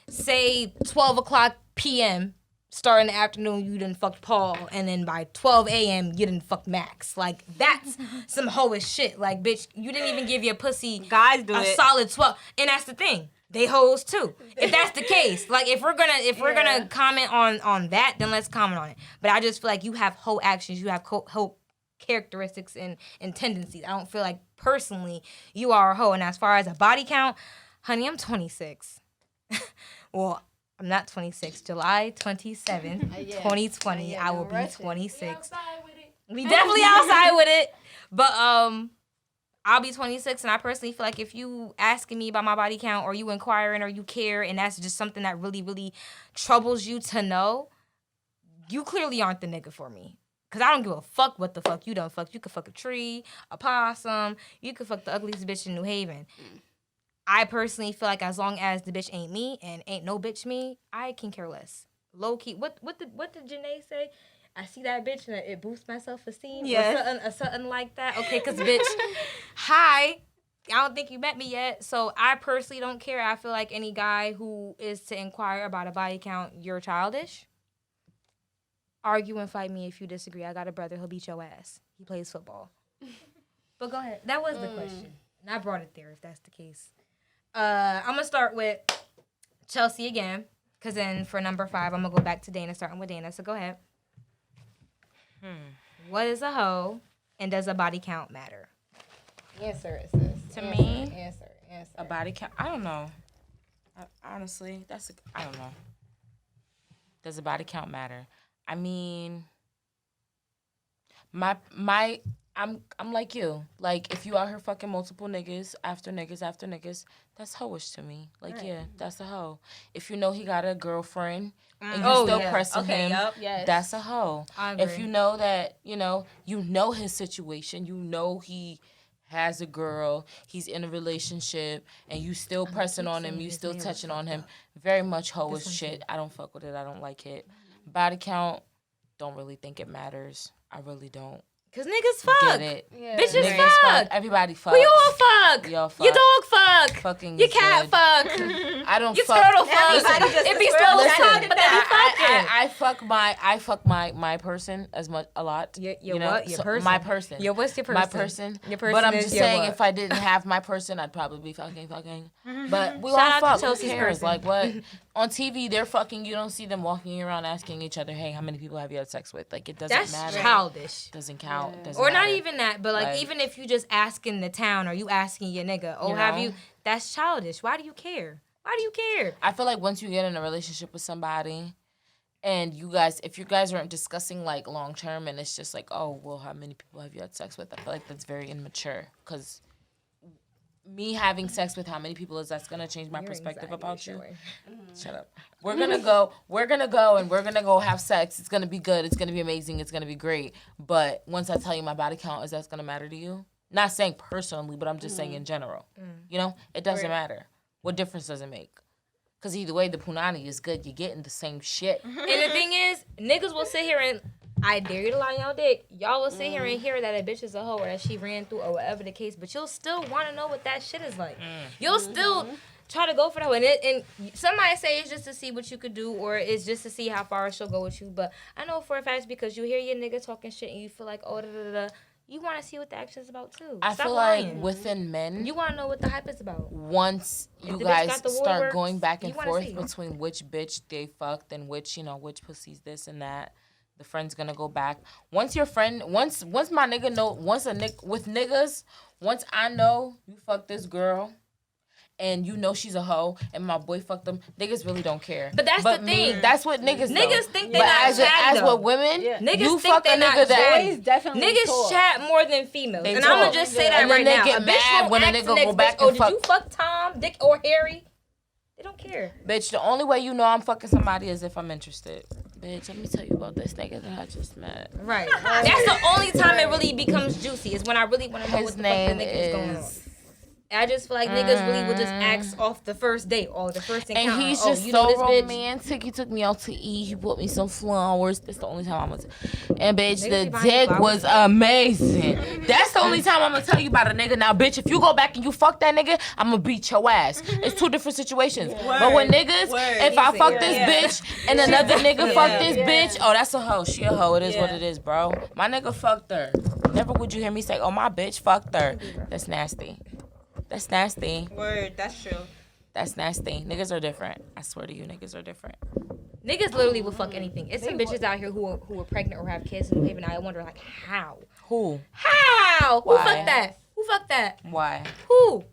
say 12 o'clock p.m., start in the afternoon, you done fucked Paul, and then by 12 a.m., you done fucked Max. Like, that's some hoish shit. Like, bitch, you didn't even give your pussy Guys do a it. solid 12. And that's the thing. They hoes too. If that's the case, like, if we're gonna comment on that, then let's comment on it. But I just feel like you have hoe actions, you have hoe characteristics and tendencies. I don't feel like personally you are a hoe. And as far as a body count, honey, I'm 26. Well, I'm not 26. July 27th, 2020, I will be 26. We definitely outside with it. But I'll be 26, and I personally feel like if you asking me about my body count, or you inquiring, or you care, and that's just something that really, really troubles you to know, you clearly aren't the nigga for me. Because I don't give a fuck what the fuck you done fuck. You could fuck a tree, a possum. You could fuck the ugliest bitch in New Haven. I personally feel like as long as the bitch ain't me and ain't no bitch me, I can care less. Low key. What did Janae say? I see that bitch and it boosts my self-esteem. Yes. Or something like that. Okay, because bitch, hi. I don't think you met me yet. So I personally don't care. I feel like any guy who is to inquire about a body count, you're childish. Argue and fight me if you disagree. I got a brother. He'll beat your ass. He plays football. But go ahead. That was the question. And I brought it there if that's the case. I'm going to start with Chelsea again. Because then for number 5, I'm going to go back to Dana, starting with Dana. So go ahead. What is a hoe, and does a body count matter? Answer it, sis. To me, Answer. a body count. I don't know. Honestly, I don't know. Does a body count matter? I mean, I'm like you. Like, if you out here fucking multiple niggas after niggas, that's hoish to me. Like, right. Yeah, that's a hoe. If you know he got a girlfriend and you still pressing him, that's a hoe. If you know that, you know his situation, you know he has a girl, he's in a relationship, and you still pressing on him, you still touching on him, very much hoe as shit. I don't fuck with it. I don't like it. Body count, don't really think it matters. I really don't. Cause niggas fuck. Get it. Yeah. Bitches Niggas fuck. Everybody fucks. We all fuck. Y'all fuck. Your dog fuck. Fucking Your is cat good. fuck. I don't Your fuck. turtle fuck. Everybody just It be swear slow to as God. fuck, but they be fucking. I fuck my person a lot. Your you know? what? Your person? My person. What's your person? My person. Your person But I'm is just your saying, what? if I didn't have my person, I'd probably be fucking. But we Shout all out to fuck. Who Chelsea's cares? person. Like what? On TV, they're fucking. You don't see them walking around asking each other, "Hey, how many people have you had sex with?" Like it doesn't That's matter. childish. Doesn't count. Doesn't Or not matter. even that, but like even if you just asking the town or you asking your nigga, oh, You have know? you? That's childish. Why do you care? Why do you care? I feel like once you get in a relationship with somebody, and you guys, if you guys aren't discussing like long term, and it's just like, oh, well, how many people have you had sex with? I feel like that's very immature. Because me having sex with how many people is that's gonna change my perspective about you. Shut up. We're gonna go, and we're gonna go have sex. It's gonna be good. It's gonna be amazing. It's gonna be great. But once I tell you my body count, is that gonna matter to you? Not saying personally, but I'm just saying in general. You know, it doesn't matter. What difference does it make? Because either way, the punani is good. You're getting the same shit. And the thing is, niggas will sit here and I dare you to lie on your dick. Y'all will sit here and hear that a bitch is a hoe or that she ran through or whatever the case, but you'll still want to know what that shit is like. You'll still try to go for that one. And somebody say it's just to see what you could do or it's just to see how far she'll go with you. But I know for a fact because you hear your nigga talking shit and you feel like, oh, da-da-da-da. You want to see what the action's about, too. I Stop feel lying. like within men, You want to know what the hype is about. once you the bitch guys got the start woodworks, going back and you wanna forth see. between which bitch they fucked and which pussy's this and that, the friend's gonna go back. Once my nigga know, with niggas, once I know you fucked this girl, and you know she's a hoe, and my boy fucked them, niggas really don't care. But that's the thing. That's what niggas know. Niggas think they But not chat, as though. with women, Niggas you think fuck they a not nigga that... Boys definitely Niggas talk. chat more than females. They And I'm going talk. to just say that And right then they now. get A bitch mad won't when a ask nigga the next go back bitch, and did fuck- you fuck Tom, Dick, or Harry? They don't care. Bitch, the only way you know I'm fucking somebody is if I'm interested. Bitch, let me tell you about this nigga that I just met. Right. That's the only time it really becomes juicy is when I really want to know His what the fuck the name nigga is going on. is... I just feel like niggas really will just ask off the first date or the first encounter. And he's oh, just you know so this bitch? romantic. He took me out to eat. He bought me some flowers. That's the only time I'm gonna. And bitch, Niggas be the buying you dick flowers? was amazing. That's the only time I'm gonna tell you about a nigga. Now, bitch, if you go back and you fuck that nigga, I'm gonna beat your ass. It's two different situations. But with niggas, if I fuck this bitch and another nigga fuck this bitch, oh, that's a hoe. She a hoe. It is what it is, bro. My nigga fucked her. Never would you hear me say, oh, my bitch fucked her. That's nasty. That's nasty. Word, that's true. That's nasty. Niggas are different. I swear to you, niggas are different. Niggas literally will fuck anything. It's some bitches out here who are pregnant or have kids and even I wonder like how? Who? How? Who Why? fucked that? Who fucked that? Why? Who?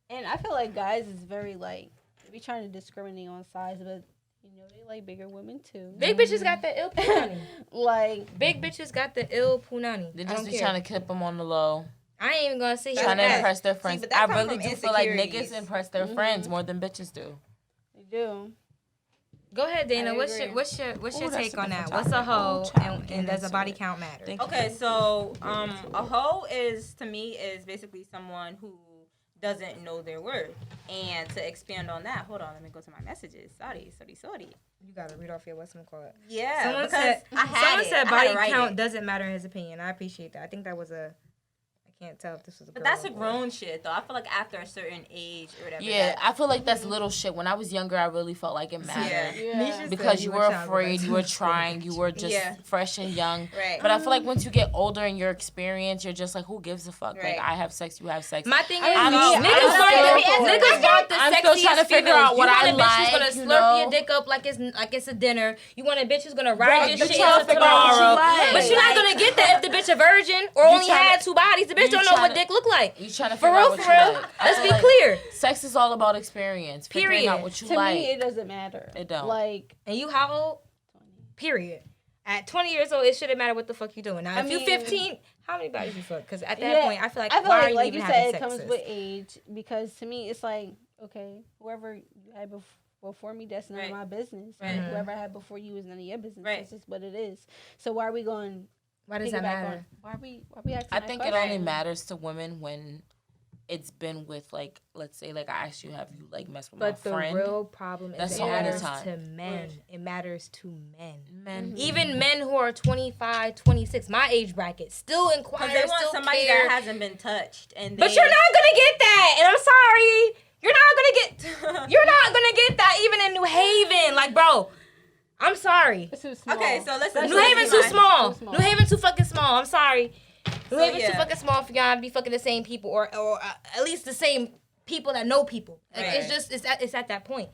And I feel like guys is very like they be trying to discriminate on size, but you know they like bigger women too. Big bitches got the ill punani. Like Big bitches got the ill punani. They I just don't be care. trying to keep them on the low. I ain't even gonna sit here Trying to and impress their friends. but that I come really from do feel like insecurities. niggas impress their friends more than bitches do. they do. Go ahead, Dana. I What's agree. your Ooh, that's take a on that? different What's a topic. hoe Ooh, child, and get does a into body it. count matter? Thank you. Okay, so a hoe is to me is basically someone who doesn't know their worth. And to expand on that, hold on, let me go to my messages. Sorry. You gotta read off your whatchamacallit. Yeah, Someone because said I had it. said I had body to write count it. doesn't matter in his opinion. I appreciate that. I think that was I can't tell if this was a girl. But that's or a boy. grown shit, though. I feel like after a certain age or whatever. Yeah, that- I feel like that's little shit. When I was younger, I really felt like it mattered. Yeah. Because you were afraid, you were trying, you were just Yeah. fresh and young. Right. But I feel like once you get older and your experience, you're just like, who gives a fuck? Right. Like, I have sex, you have sex. My thing is, I'm niggas want the I'm still sexiest trying to figure females. out what you want I a bitch who's like, gonna you slurp know? your dick up like it's a dinner. You want a bitch who's gonna ride Right, your you shit trying to until figure out what you tomorrow. like. But you're not gonna get that if the bitch a virgin or You only tryna- had two bodies. The bitch you don't know what tryna- dick look like. You trying to For figure real, out what for you real. like. I Let's feel be like clear. Sex is all about experience. Figuring out Period. what you To like. me, it doesn't matter. It don't. Like And you how old? Period. At 20 years old, it shouldn't matter what the fuck you doing. Now, if you mean- 15, how many bodies you fuck? Because at that point, I feel like why are you like even you having said, it sex? comes sis? with age. Because to me, it's like okay, whoever you had before me, that's none Right. of my business. Right. And whoever I had before you is none of your business. Right. That's just what it is. So why are we going? Why does that piggyback matter? on. Why we asking I that think it question? only matters to women when it's been with, like, let's say, like, I asked you, have you, like, messed with But my the friend? real problem That's is it the only matters time. to men. It matters to men. Men. Even men who are 25, 26, my age bracket, still inquire, Because they want still somebody care. that hasn't been touched. But you're not gonna get that, and I'm sorry. You're not gonna get that even in New Haven. Like, bro, I'm sorry. It's too small. Okay, so listen. New Haven's too small. Too small. New Haven's too fucking small. I'm sorry. New So, Haven's too yeah. fucking small for y'all to be fucking the same people, or at least the same people that know people. Like, Right. it's at that point.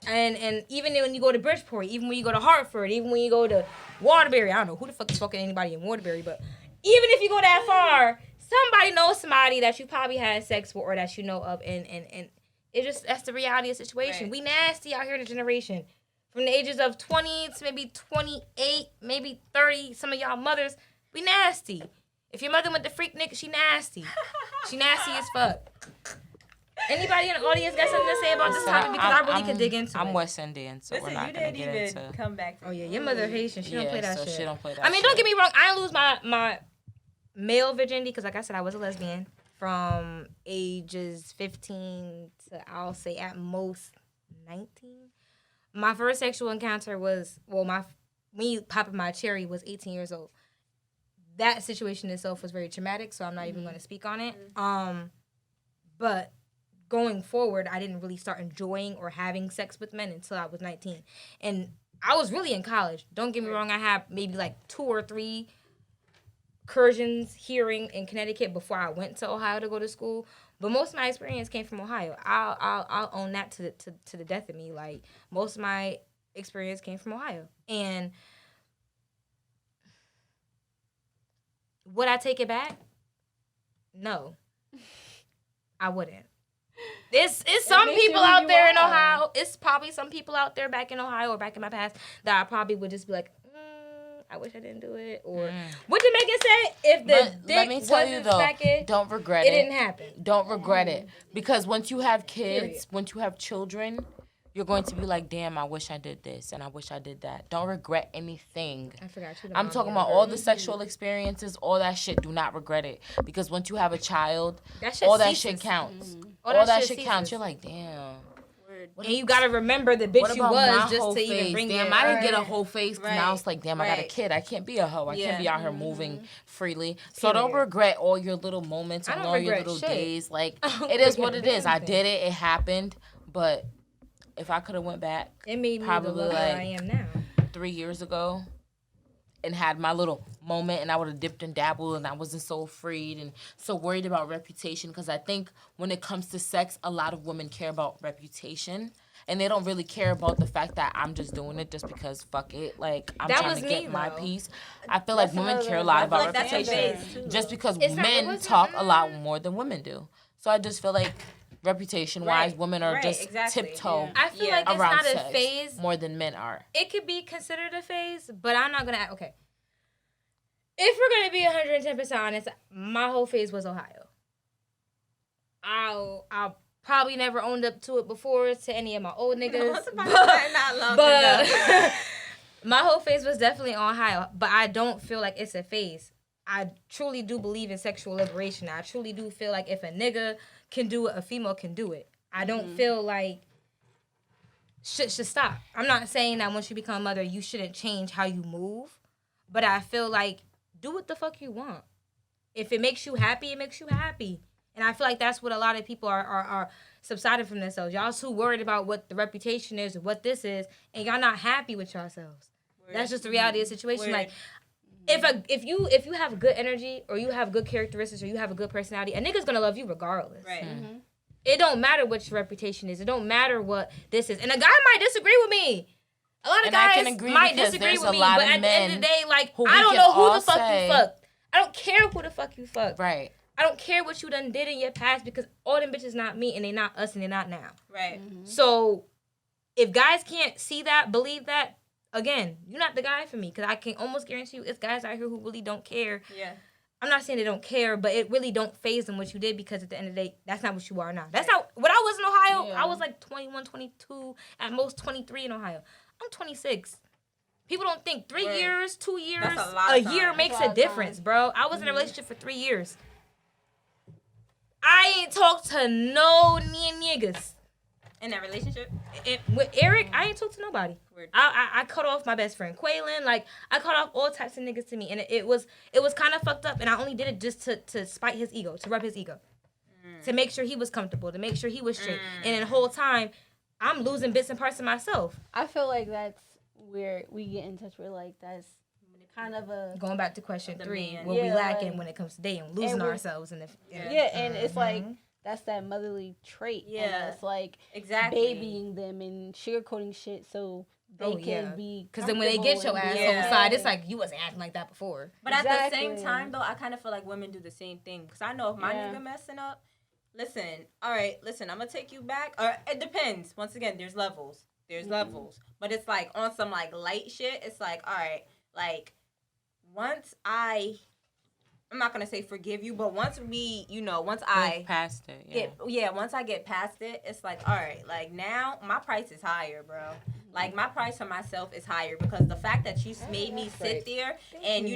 And even when you go to Bridgeport, even when you go to Hartford, even when you go to Waterbury, I don't know who the fuck is fucking anybody in Waterbury, but even if you go that far, somebody knows somebody that you probably had sex with or that you know of, and that's the reality of the situation. Right. We nasty out here in the generation. From the ages of 20 to maybe 28, maybe 30, some of y'all mothers, we nasty. If your mother went to freak nigga, she nasty. She nasty as fuck. Anybody in the audience got something to say about this topic? Because I really could dig into I'm it. West Indian, so Listen, we're not you going to didn't get even into... come back. Oh, yeah, your mother Haitian. She don't play that so shit. she don't play that I mean, don't shit. get me wrong. I didn't lose my male virginity because, like I said, I was a lesbian from ages 15 to, I'll say, at most 19. My first sexual encounter was, me popping my cherry was 18 years old. That situation itself was very traumatic, so I'm not even going to speak on it. But going forward, I didn't really start enjoying or having sex with men until I was 19. And I was really in college. Don't get me wrong, I had maybe like 2 or 3 incursions here in Connecticut before I went to Ohio to go to school. But most of my experience came from Ohio. I'll own that to the death of me. Like, most of my experience came from Ohio. And would I take it back? No. I wouldn't. It's some makes people you who out you there in are. Ohio. It's probably some people out there back in Ohio or back in my past that I probably would just be like, I wish I didn't do it. Or what did Megan say? If the But dick let me tell you, wasn't though, smacking, don't regret it it. didn't happen. Don't regret it. Because once you have kids, Period. once you have children, you're going to be like, damn, I wish I did this and I wish I did that. Don't regret anything. I forgot you. I'm talking about all the sexual experiences, all that shit. Do not regret it. Because once you have a child, That shit all that ceases. shit counts. All All that that shit shit counts. ceases. You're like, damn. And you gotta remember the bitch What you about my was just whole to phase? even bring Damn, it. I didn't get a Right. whole face. Right. Now it's like, damn, I got a Right. kid. I can't be a hoe. I can't be out here moving freely. So don't Period. regret all your little moments I and don't all your regret little shit. days. Like, I don't it is what regret it is. I anything. did it. It happened. But if I could have went back It made me Probably the lover like- I am now. 3 years ago and had my little moment and I would have dipped and dabbled and I wasn't so afraid and so worried about reputation, because I think when it comes to sex, a lot of women care about reputation and they don't really care about the fact that I'm just doing it just because fuck it, like I'm That trying was to get me, my though. piece. I feel like women care a lot I feel about like that's a reputation phase too. just because It's not- it men wasn't- talk a lot more than women do. So I just feel like reputation-wise, Right. women are Right, just exactly. tiptoe I feel Yeah. like it's around not a sex phase. more than men are. It could be considered a phase, but I'm not gonna. Okay. If we're gonna be 110% honest, my whole phase was Ohio. I'll probably never owned up to it before to any of my old niggas. Not long But enough. my whole phase was definitely Ohio. But I don't feel like it's a phase. I truly do believe in sexual liberation. I truly do feel like if a nigga can do it, a female can do it. I don't feel like shit should stop. I'm not saying that once you become a mother, you shouldn't change how you move. But I feel like do what the fuck you want. If it makes you happy, it makes you happy. And I feel like that's what a lot of people are subsiding from themselves. Y'all too worried about what the reputation is or what this is, and y'all not happy with yourselves. That's just the reality of the situation. Word. Like, if you have good energy or you have good characteristics or you have a good personality, a nigga's gonna love you regardless. Right. It don't matter what your reputation is. It don't matter what this is. And a guy might disagree with me. A lot of And I can guys agree might because disagree there's with a me, lot but of at the end of the men day, like, who I we don't can know who all the fuck say- you fucked. I don't care who the fuck you fucked. Right. I don't care what you done did in your past because all them bitches not me and they not us and they not now. Right. So if guys can't see that, believe that, again, you're not the guy for me because I can almost guarantee you it's guys out here who really don't care. Yeah. I'm not saying they don't care, but it really don't phase them what you did because at the end of the day, that's not what you are now. That's not what I was in Ohio. Yeah. I was like 21, 22, at most 23 in Ohio. I'm 26. People don't think 3 Word. years, 2 years, That's a lot a of year time. makes That's a a lot of difference, bro. I was in a relationship for 3 years. I ain't talked to no niggas. In that relationship? With Eric, I ain't talked to nobody. Word. I cut off my best friend Quaylin. Like, I cut off all types of niggas to me, and it was kind of fucked up. And I only did it just to spite his ego, to rub his ego, to make sure he was comfortable, to make sure he was straight. And the whole time, I'm losing bits and parts of myself. I feel like that's where we get in touch with, like, that's kind of a... Going back to question The 3, man. what we Yeah, lacking like- when it comes to dating, losing and we're- ourselves in the Yeah, and it's like, that's that motherly trait. Yeah. And it's like Exactly. babying them and sugarcoating shit so they can be because then when they get your comfortable and asshole be side, okay. it's like you wasn't acting like that before. But at the Exactly. same time, though, I kind of feel like women do the same thing. Because I know if my Yeah. nigga messing up, all right, listen, I'm going to take you back. Or it depends. Once again, there's levels. There's levels. But it's like on some like light shit, it's like, all right, like once I'm not going to say forgive you, but once we, once I past it. Yeah. once I get past it, it's like, all right, like now my price is higher, bro. Like my price for myself is higher because the fact that you made me sit there and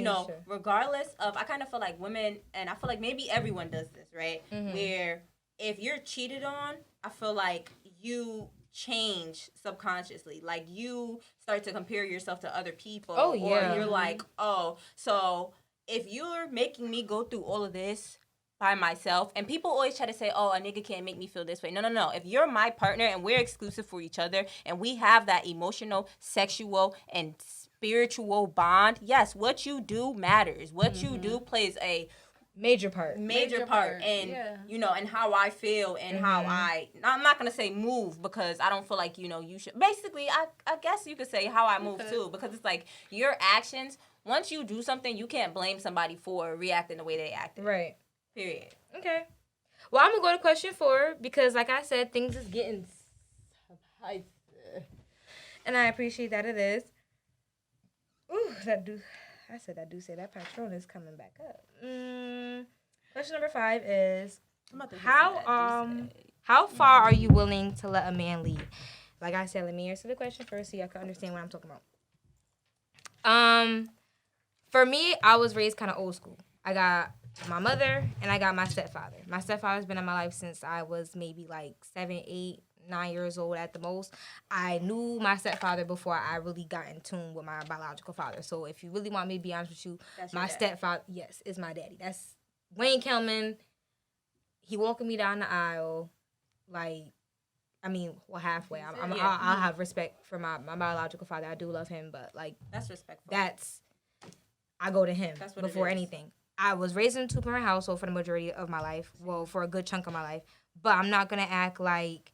regardless of, I kind of feel like women, and I feel like maybe everyone does this, right? Where if you're cheated on, I feel like you change subconsciously. Like you start to compare yourself to other people. Oh, yeah. Or you're like, oh, so if you're making me go through all of this by myself, and people always try to say, oh, a nigga can't make me feel this way. No. If you're my partner and we're exclusive for each other and we have that emotional, sexual, and spiritual bond, yes, what you do matters. What you do plays a Major part. major part and and how I feel and how I'm not gonna say move because I don't feel like you should basically I guess you could say how I move too, because it's like your actions, once you do something, you can't blame somebody for reacting the way they acted. Right. Period. Okay. Well, I'm gonna go to question 4 because, like I said, things is getting spicy, and I appreciate that it is. Ooh, that Patron is coming back up. Question number 5 is how far are you willing to let a man lead? Like I said, let me answer the question first so y'all can understand what I'm talking about. For me, I was raised kind of old school. I got my mother and I got my stepfather. My stepfather's been in my life since I was maybe like 7, 8, 9 years old at the most. I knew my stepfather before I really got in tune with my biological father. So if you really want me to be honest with you, my stepfather, yes, is my daddy. That's Wayne Kelman. He walking me down the aisle, halfway. I'll have respect for my biological father. I do love him, but that's respectful. I go to him That's what before it is. anything. I was raised in a 2-parent household for the majority of my life. Well, for a good chunk of my life. But I'm not gonna act like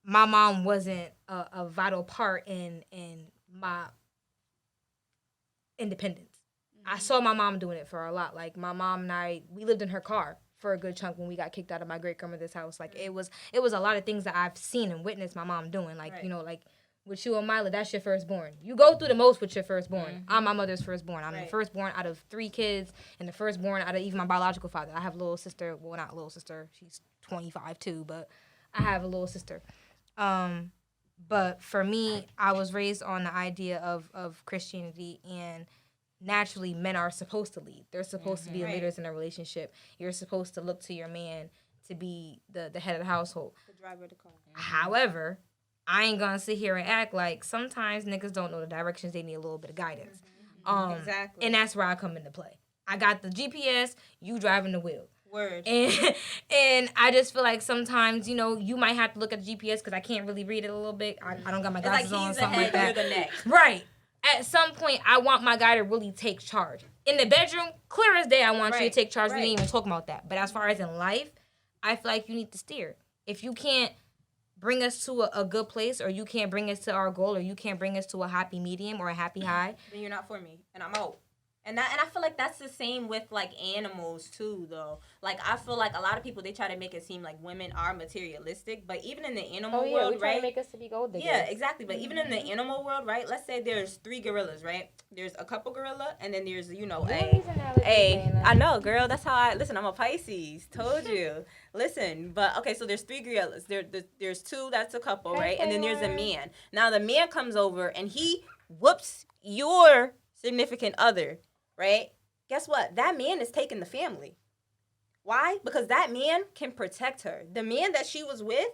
my mom wasn't a vital part in my independence. I saw my mom doing it for a lot. Like my mom and I, we lived in her car for a good chunk when we got kicked out of my great grandmother's house. Like it was a lot of things that I've seen and witnessed my mom doing. Like with you and Mila, that's your firstborn. You go through the most with your firstborn. I'm my mother's firstborn. I'm the firstborn out of 3 kids and the firstborn out of even my biological father. I have a little sister. Well, not a little sister. She's 25 too, but I have a little sister. But for me, I was raised on the idea of Christianity, and naturally men are supposed to lead. They're supposed to be the leaders in a relationship. You're supposed to look to your man to be the head of the household. The driver of the car. However, I ain't gonna sit here and act like sometimes niggas don't know the directions. They need a little bit of guidance. Exactly. And that's where I come into play. I got the GPS, you driving the wheel. Word. And I just feel like sometimes, you might have to look at the GPS because I can't really read it a little bit. I don't got my glasses on, he's something ahead, like that. you're the next. Right. At some point, I want my guy to really take charge. In the bedroom, clear as day, I want you to take charge. We didn't even talk about that. But as far as in life, I feel like you need to steer. If you can't bring us to a good place, or you can't bring us to our goal, or you can't bring us to a happy medium or a happy high, Then you're not for me, and I'm out. And I feel like that's the same with like animals too, though. Like I feel like a lot of people they try to make it seem like women are materialistic, but even in the animal world, we try right? to make us to be gold diggers. Yeah, exactly. But even in the animal world, right? Let's say there's 3 gorillas, right? There's a couple gorilla, and then there's I know, girl. That's how I listen. I'm a Pisces. Told you. Listen, but okay. So there's 3 gorillas. There's 2. That's a couple, right? And then there's a man. Now the man comes over and he whoops your significant other, right? Guess what? That man is taking the family. Why? Because that man can protect her. The man that she was with,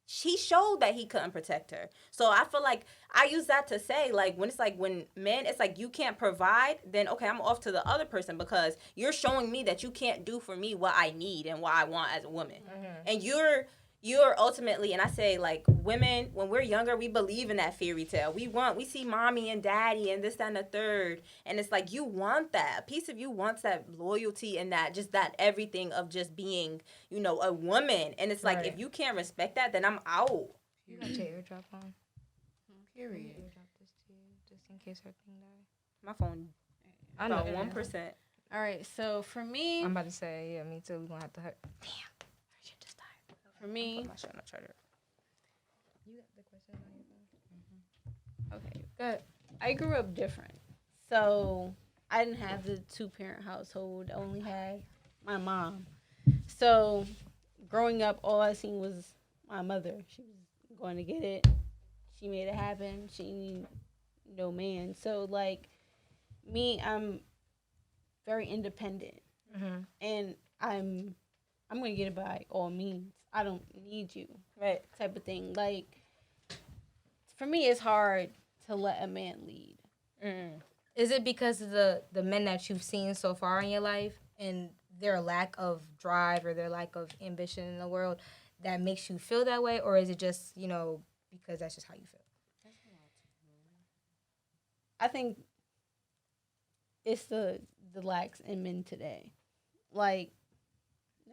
she showed that he couldn't protect her. So I feel like I use that to say, like, when it's like when men, it's like you can't provide, then okay, I'm off to the other person because you're showing me that you can't do for me what I need and what I want as a woman. And you're ultimately, and I say like women, when we're younger, we believe in that fairy tale. We see mommy and daddy and this, that, and the third. And it's like you want that. A piece of you wants that loyalty and that just that everything of just being, a woman. And it's like if you can't respect that, then I'm out. You got your airdrop on. Period. Airdrop this to you just in case her thing died. My phone I know. about 1%. All right, so for me, I'm about to say, yeah, me too. We're gonna have to hurt. Damn. Her shit just died. for me, My shit on the charger. You got the question on your phone? okay, good. I grew up different, so I didn't have the 2-parent household. I only had my mom. So growing up, all I seen was my mother. She was going to get it. She made it happen. She needed no man. So like me, I'm very independent, and I'm gonna get it by all means. I don't need you, Right. type of thing. Like for me, it's hard to let a man lead. Is it because of the men that you've seen so far in your life and their lack of drive or their lack of ambition in the world that makes you feel that way, or is it just because that's just how you feel? I think it's the lacks in men today. Like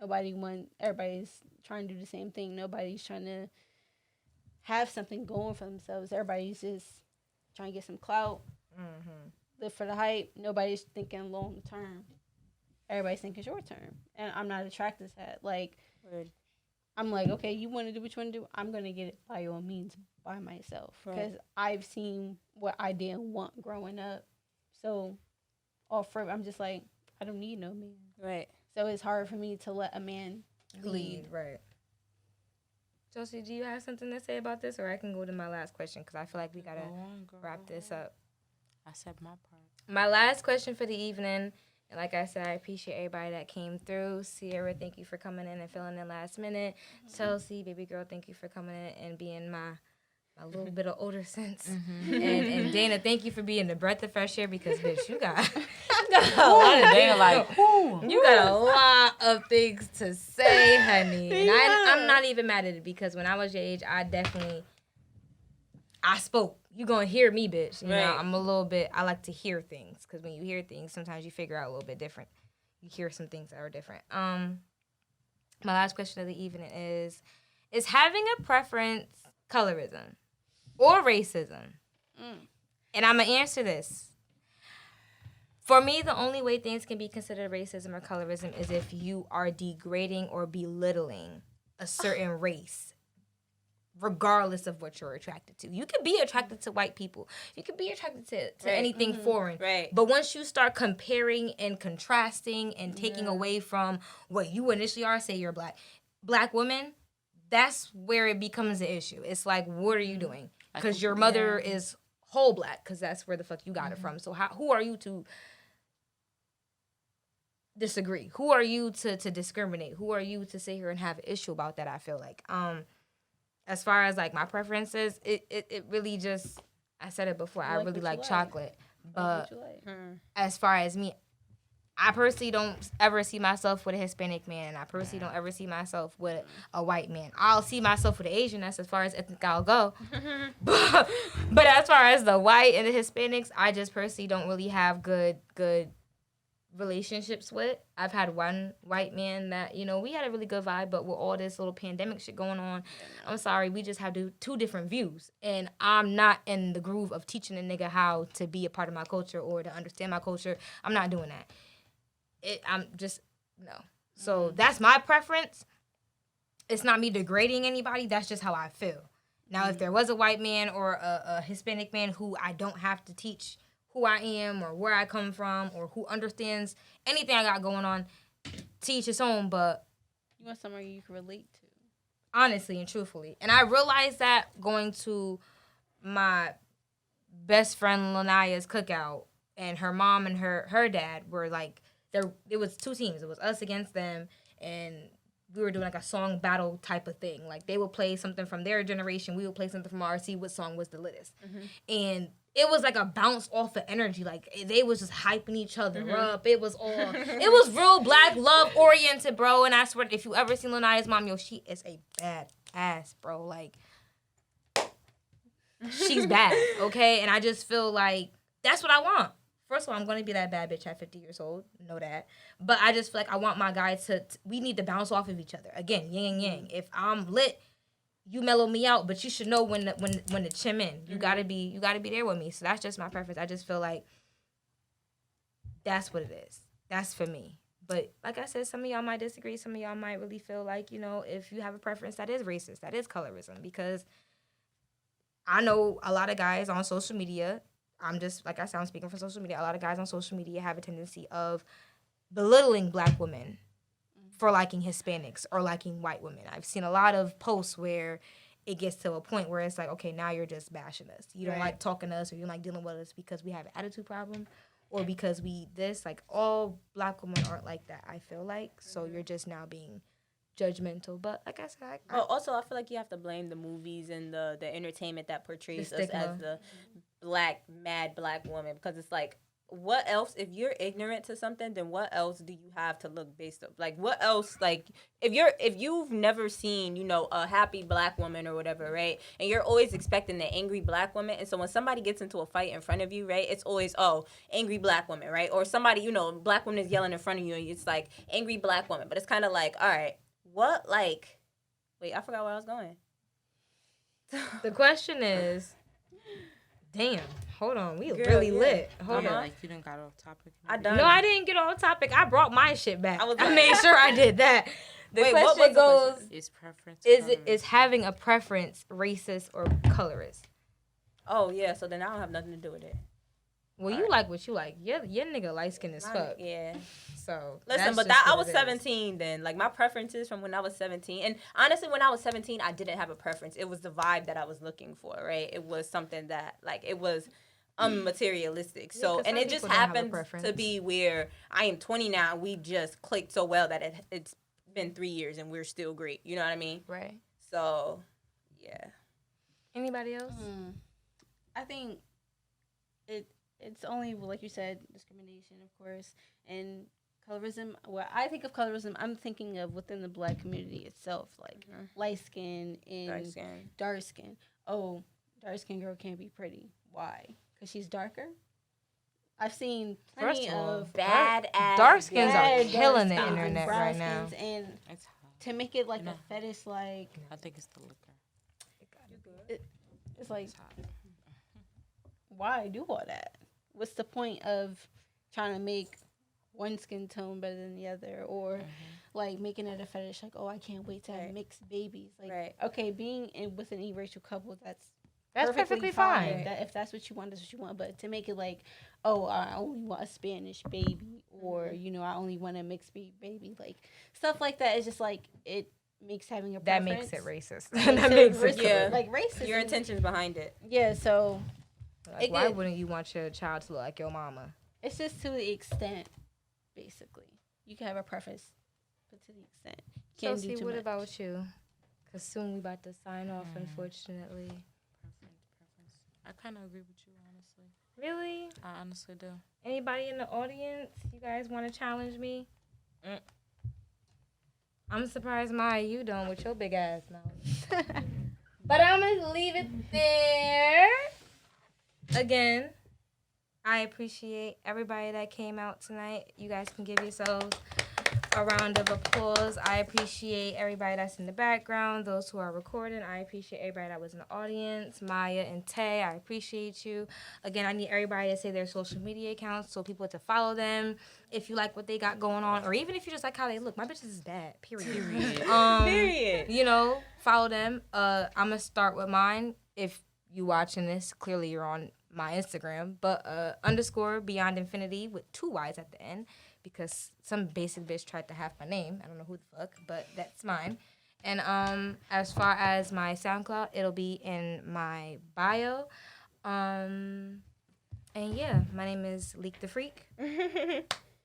everybody's trying to do the same thing. Nobody's trying to have something going for themselves. Everybody's just trying to get some clout, live for the hype. Nobody's thinking long term. Everybody's thinking short term, and I'm not attracted to that. Like, I'm like, okay, you want to do what you want to do. I'm gonna get it by all means by myself because I've seen what I didn't want growing up. So, I'm just like, I don't need no man. Right. So it's hard for me to let a man lead. Right. Josie, do you have something to say about this, or I can go to my last question because I feel like we gotta wrap this up. I said my part. My last question for the evening, and like I said, I appreciate everybody that came through. Sierra, thank you for coming in and filling in last minute. Chelsea, baby girl, thank you for coming in and being my little bit of older sense. And Dana, thank you for being the breath of fresh air because, bitch, you got a lot of Dana like, you got a lot of things to say, honey. And I'm not even mad at it because when I was your age, I spoke. You gonna hear me, bitch. You know, I'm a little bit, I like to hear things because when you hear things, sometimes you figure out a little bit different. You hear some things that are different. My last question of the evening is having a preference colorism or racism? And I'm going to answer this. For me, the only way things can be considered racism or colorism is if you are degrading or belittling a certain race, regardless of what you're attracted to. You could be attracted to white people. You could be attracted to anything foreign. Right. But once you start comparing and contrasting and taking away from what you initially are, say you're black woman, that's where it becomes an issue. It's like, what are you doing? Because your mother is whole black, because that's where the fuck you got it from. So who are you to disagree? Who are you to discriminate? Who are you to sit here and have an issue about that? I feel like as far as like my preferences, it really just, I said it before, I really like chocolate. But as far as me, I personally don't ever see myself with a Hispanic man. I personally don't ever see myself with a white man. I'll see myself with an Asian. That's as far as ethnic I'll go. But as far as the white and the Hispanics, I just personally don't really have good relationships with. I've had one white man that, we had a really good vibe, but with all this little pandemic shit going on, I'm sorry, we just have two different views. And I'm not in the groove of teaching a nigga how to be a part of my culture or to understand my culture. I'm not doing that. I'm just, no. So that's my preference. It's not me degrading anybody. That's just how I feel. Now, if there was a white man or a Hispanic man who I don't have to teach who I am or where I come from or who understands anything I got going on, teach his own, but You want somewhere you can relate to. honestly and truthfully. And I realized that going to my best friend Lanaya's cookout, and her mom and her dad were like, it was two teams. It was us against them, and we were doing like a song battle type of thing. Like they would play something from their generation, we would play something from ours, see what song was the littest. And it was like a bounce off of energy. Like they was just hyping each other up. It was real black love oriented, bro. And I swear, if you ever seen Lanaya's mom, she is a bad ass, bro. Like she's bad, okay? And I just feel like that's what I want. First of all, I'm going to be that bad bitch at 50 years old. Know that. But I just feel like I want my guys we need to bounce off of each other. Again, yin and yang. If I'm lit, you mellow me out, but you should know when to chime in. You gotta be there with me. So that's just my preference. I just feel like that's what it is. That's for me. But like I said, some of y'all might disagree. Some of y'all might really feel like, if you have a preference that is racist, that is colorism. Because I know a lot of guys on social media, I'm speaking from social media, a lot of guys on social media have a tendency of belittling black women for liking Hispanics or liking white women. I've seen a lot of posts where it gets to a point where it's like, okay, now you're just bashing us. You don't like talking to us, or you don't like dealing with us because we have an attitude problem, or because we this. Like, all black women aren't like that, I feel like. So you're just now being judgmental. But like I said, also I feel like you have to blame the movies and the entertainment that portrays us as the mad black woman, because it's like, what else, if you're ignorant to something, then what else do you have to look based up? Like, what else, like, if you've never seen, a happy black woman or whatever, right? And you're always expecting the angry black woman, and so when somebody gets into a fight in front of you, right, it's always, angry black woman, right? Or somebody, black woman is yelling in front of you, and it's like, angry black woman. But it's kind of like, all right, what, like, wait, I forgot where I was going. The question is, damn, hold on, we really lit. Hold on. Like, you didn't got off topic. No, I didn't get off topic. I brought my shit back. I made sure I did that. The question goes, is preference, is having a preference racist or colorist? Oh, yeah, so then I don't have nothing to do with it. Well, you like what you like. Your nigga light skin as fuck. Yeah. So listen, but I was 17 then. Like, my preferences from when I was 17, and honestly, when I was 17, I didn't have a preference. It was the vibe that I was looking for, right? It was something that, like, it was unmaterialistic. So, and it just happened to be where I am 20 now. We just clicked so well that it's been 3 years and we're still great. You know what I mean? Right. So, yeah. Anybody else? I think it's only, like you said, discrimination, of course, and colorism. When I think of colorism, I'm thinking of within the black community itself, like light skin and dark skin. Oh, dark skin girl can't be pretty. Why? Because she's darker. I've seen plenty of bad ass dark skins are killing the internet right now. And to make it like a fetish, like, I think it's the liquor. It's like, why do all that? What's the point of trying to make one skin tone better than the other, or like making it a fetish? Like, oh, I can't wait to have mixed babies. Like, okay, being with an interracial couple, that's perfectly fine. That if that's what you want, that's what you want. But to make it like, oh, I only want a Spanish baby, or I only want a mixed baby, like stuff like that. Is just like, it makes having a preference. That makes it racist. That makes it like racist. Your intentions behind it. Yeah. So. Like, why wouldn't you want your child to look like your mama? It's just to the extent, basically. You can have a preference, but to the extent. Can't do too what much. about you? Because soon we about to sign off, unfortunately. Preference. I kind of agree with you, honestly. Really? I honestly do. Anybody in the audience, you guys want to challenge me? I'm surprised, Maya, you don't with your big ass mouth. But I'm going to leave it there. Again, I appreciate everybody that came out tonight. You guys can give yourselves a round of applause. I appreciate everybody that's in the background, those who are recording. I appreciate everybody that was in the audience, Maya and Tay. I appreciate you. Again, I need everybody to say their social media accounts so people to follow them if you like what they got going on, or even if you just like how they look. My bitches is bad. Period. Period. You know, follow them. I'm gonna start with mine. If you watching this, clearly you're on my Instagram, but _Beyond Infinity with 2 Y's at the end, because some basic bitch tried to have my name. I don't know who the fuck, but that's mine. And as far as my SoundCloud, it'll be in my bio. And yeah, my name is Leak the Freak,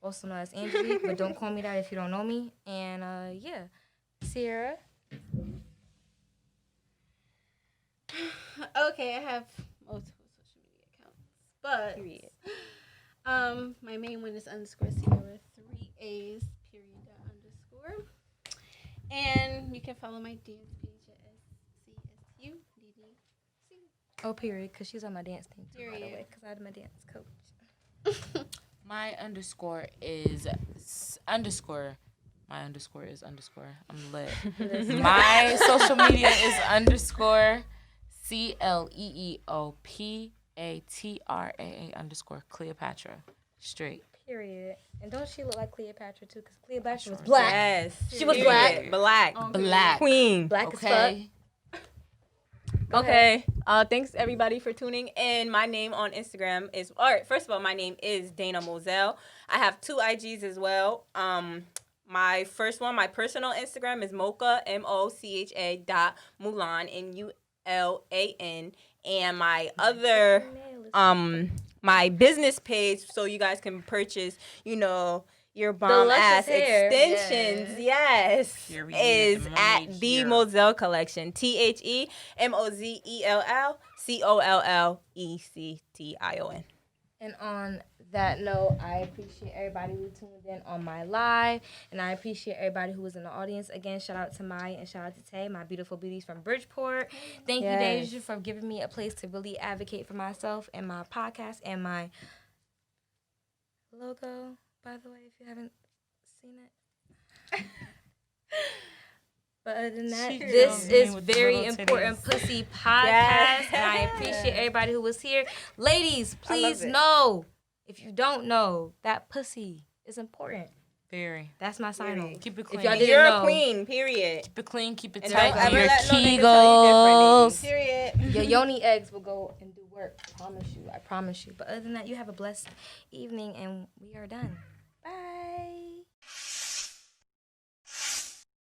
also known as Angelique, but don't call me that if you don't know me. And yeah, Sierra. Okay, I have multiple social media accounts, but my main one is _Sierra 3 A's period _. And you can follow my dance page at SCSUDDC. Oh, period, because she's on my dance team too, by the Period. way, because I'm a dance coach. My underscore is underscore. My underscore is underscore. I'm lit. My social media is _ CLEEOPATRAA _ Straight. Period. And don't she look like Cleopatra too? Because Cleopatra was black. Yes. She was Period. black. Black. Queen. Black Okay. as fuck. Okay. Thanks everybody for tuning in. My name on Instagram is, all right, first of all, my name is Dana Moselle. I have 2 IGs as well. My first one, my personal Instagram is Mocha, MOCHA .Mulan, and my other my business page, so you guys can purchase, your bomb ass luscious hair. extensions. Yes, Period. is Mermaid at the hair. Moselle Collection. TheMozelleCollection. And on that note, I appreciate everybody who tuned in on my live, and I appreciate everybody who was in the audience. Again, shout out to Maya and shout out to Tay, my beautiful beauties from Bridgeport. Thank you, Deja, for giving me a place to really advocate for myself and my podcast and my logo, by the way, if you haven't seen it. But other than that, this is Very Important Pussy Podcast, and I appreciate everybody who was here. Ladies, please know, if you don't know, that pussy is important. Very. That's my sign off. Keep it clean. If y'all didn't You're know, a queen, period. Keep it clean. Keep it And tight. don't ever Your let no nigga tell you different, Kegels. Period. your yoni eggs will go and do work. I promise you. But other than that, you have a blessed evening, and we are done. Bye.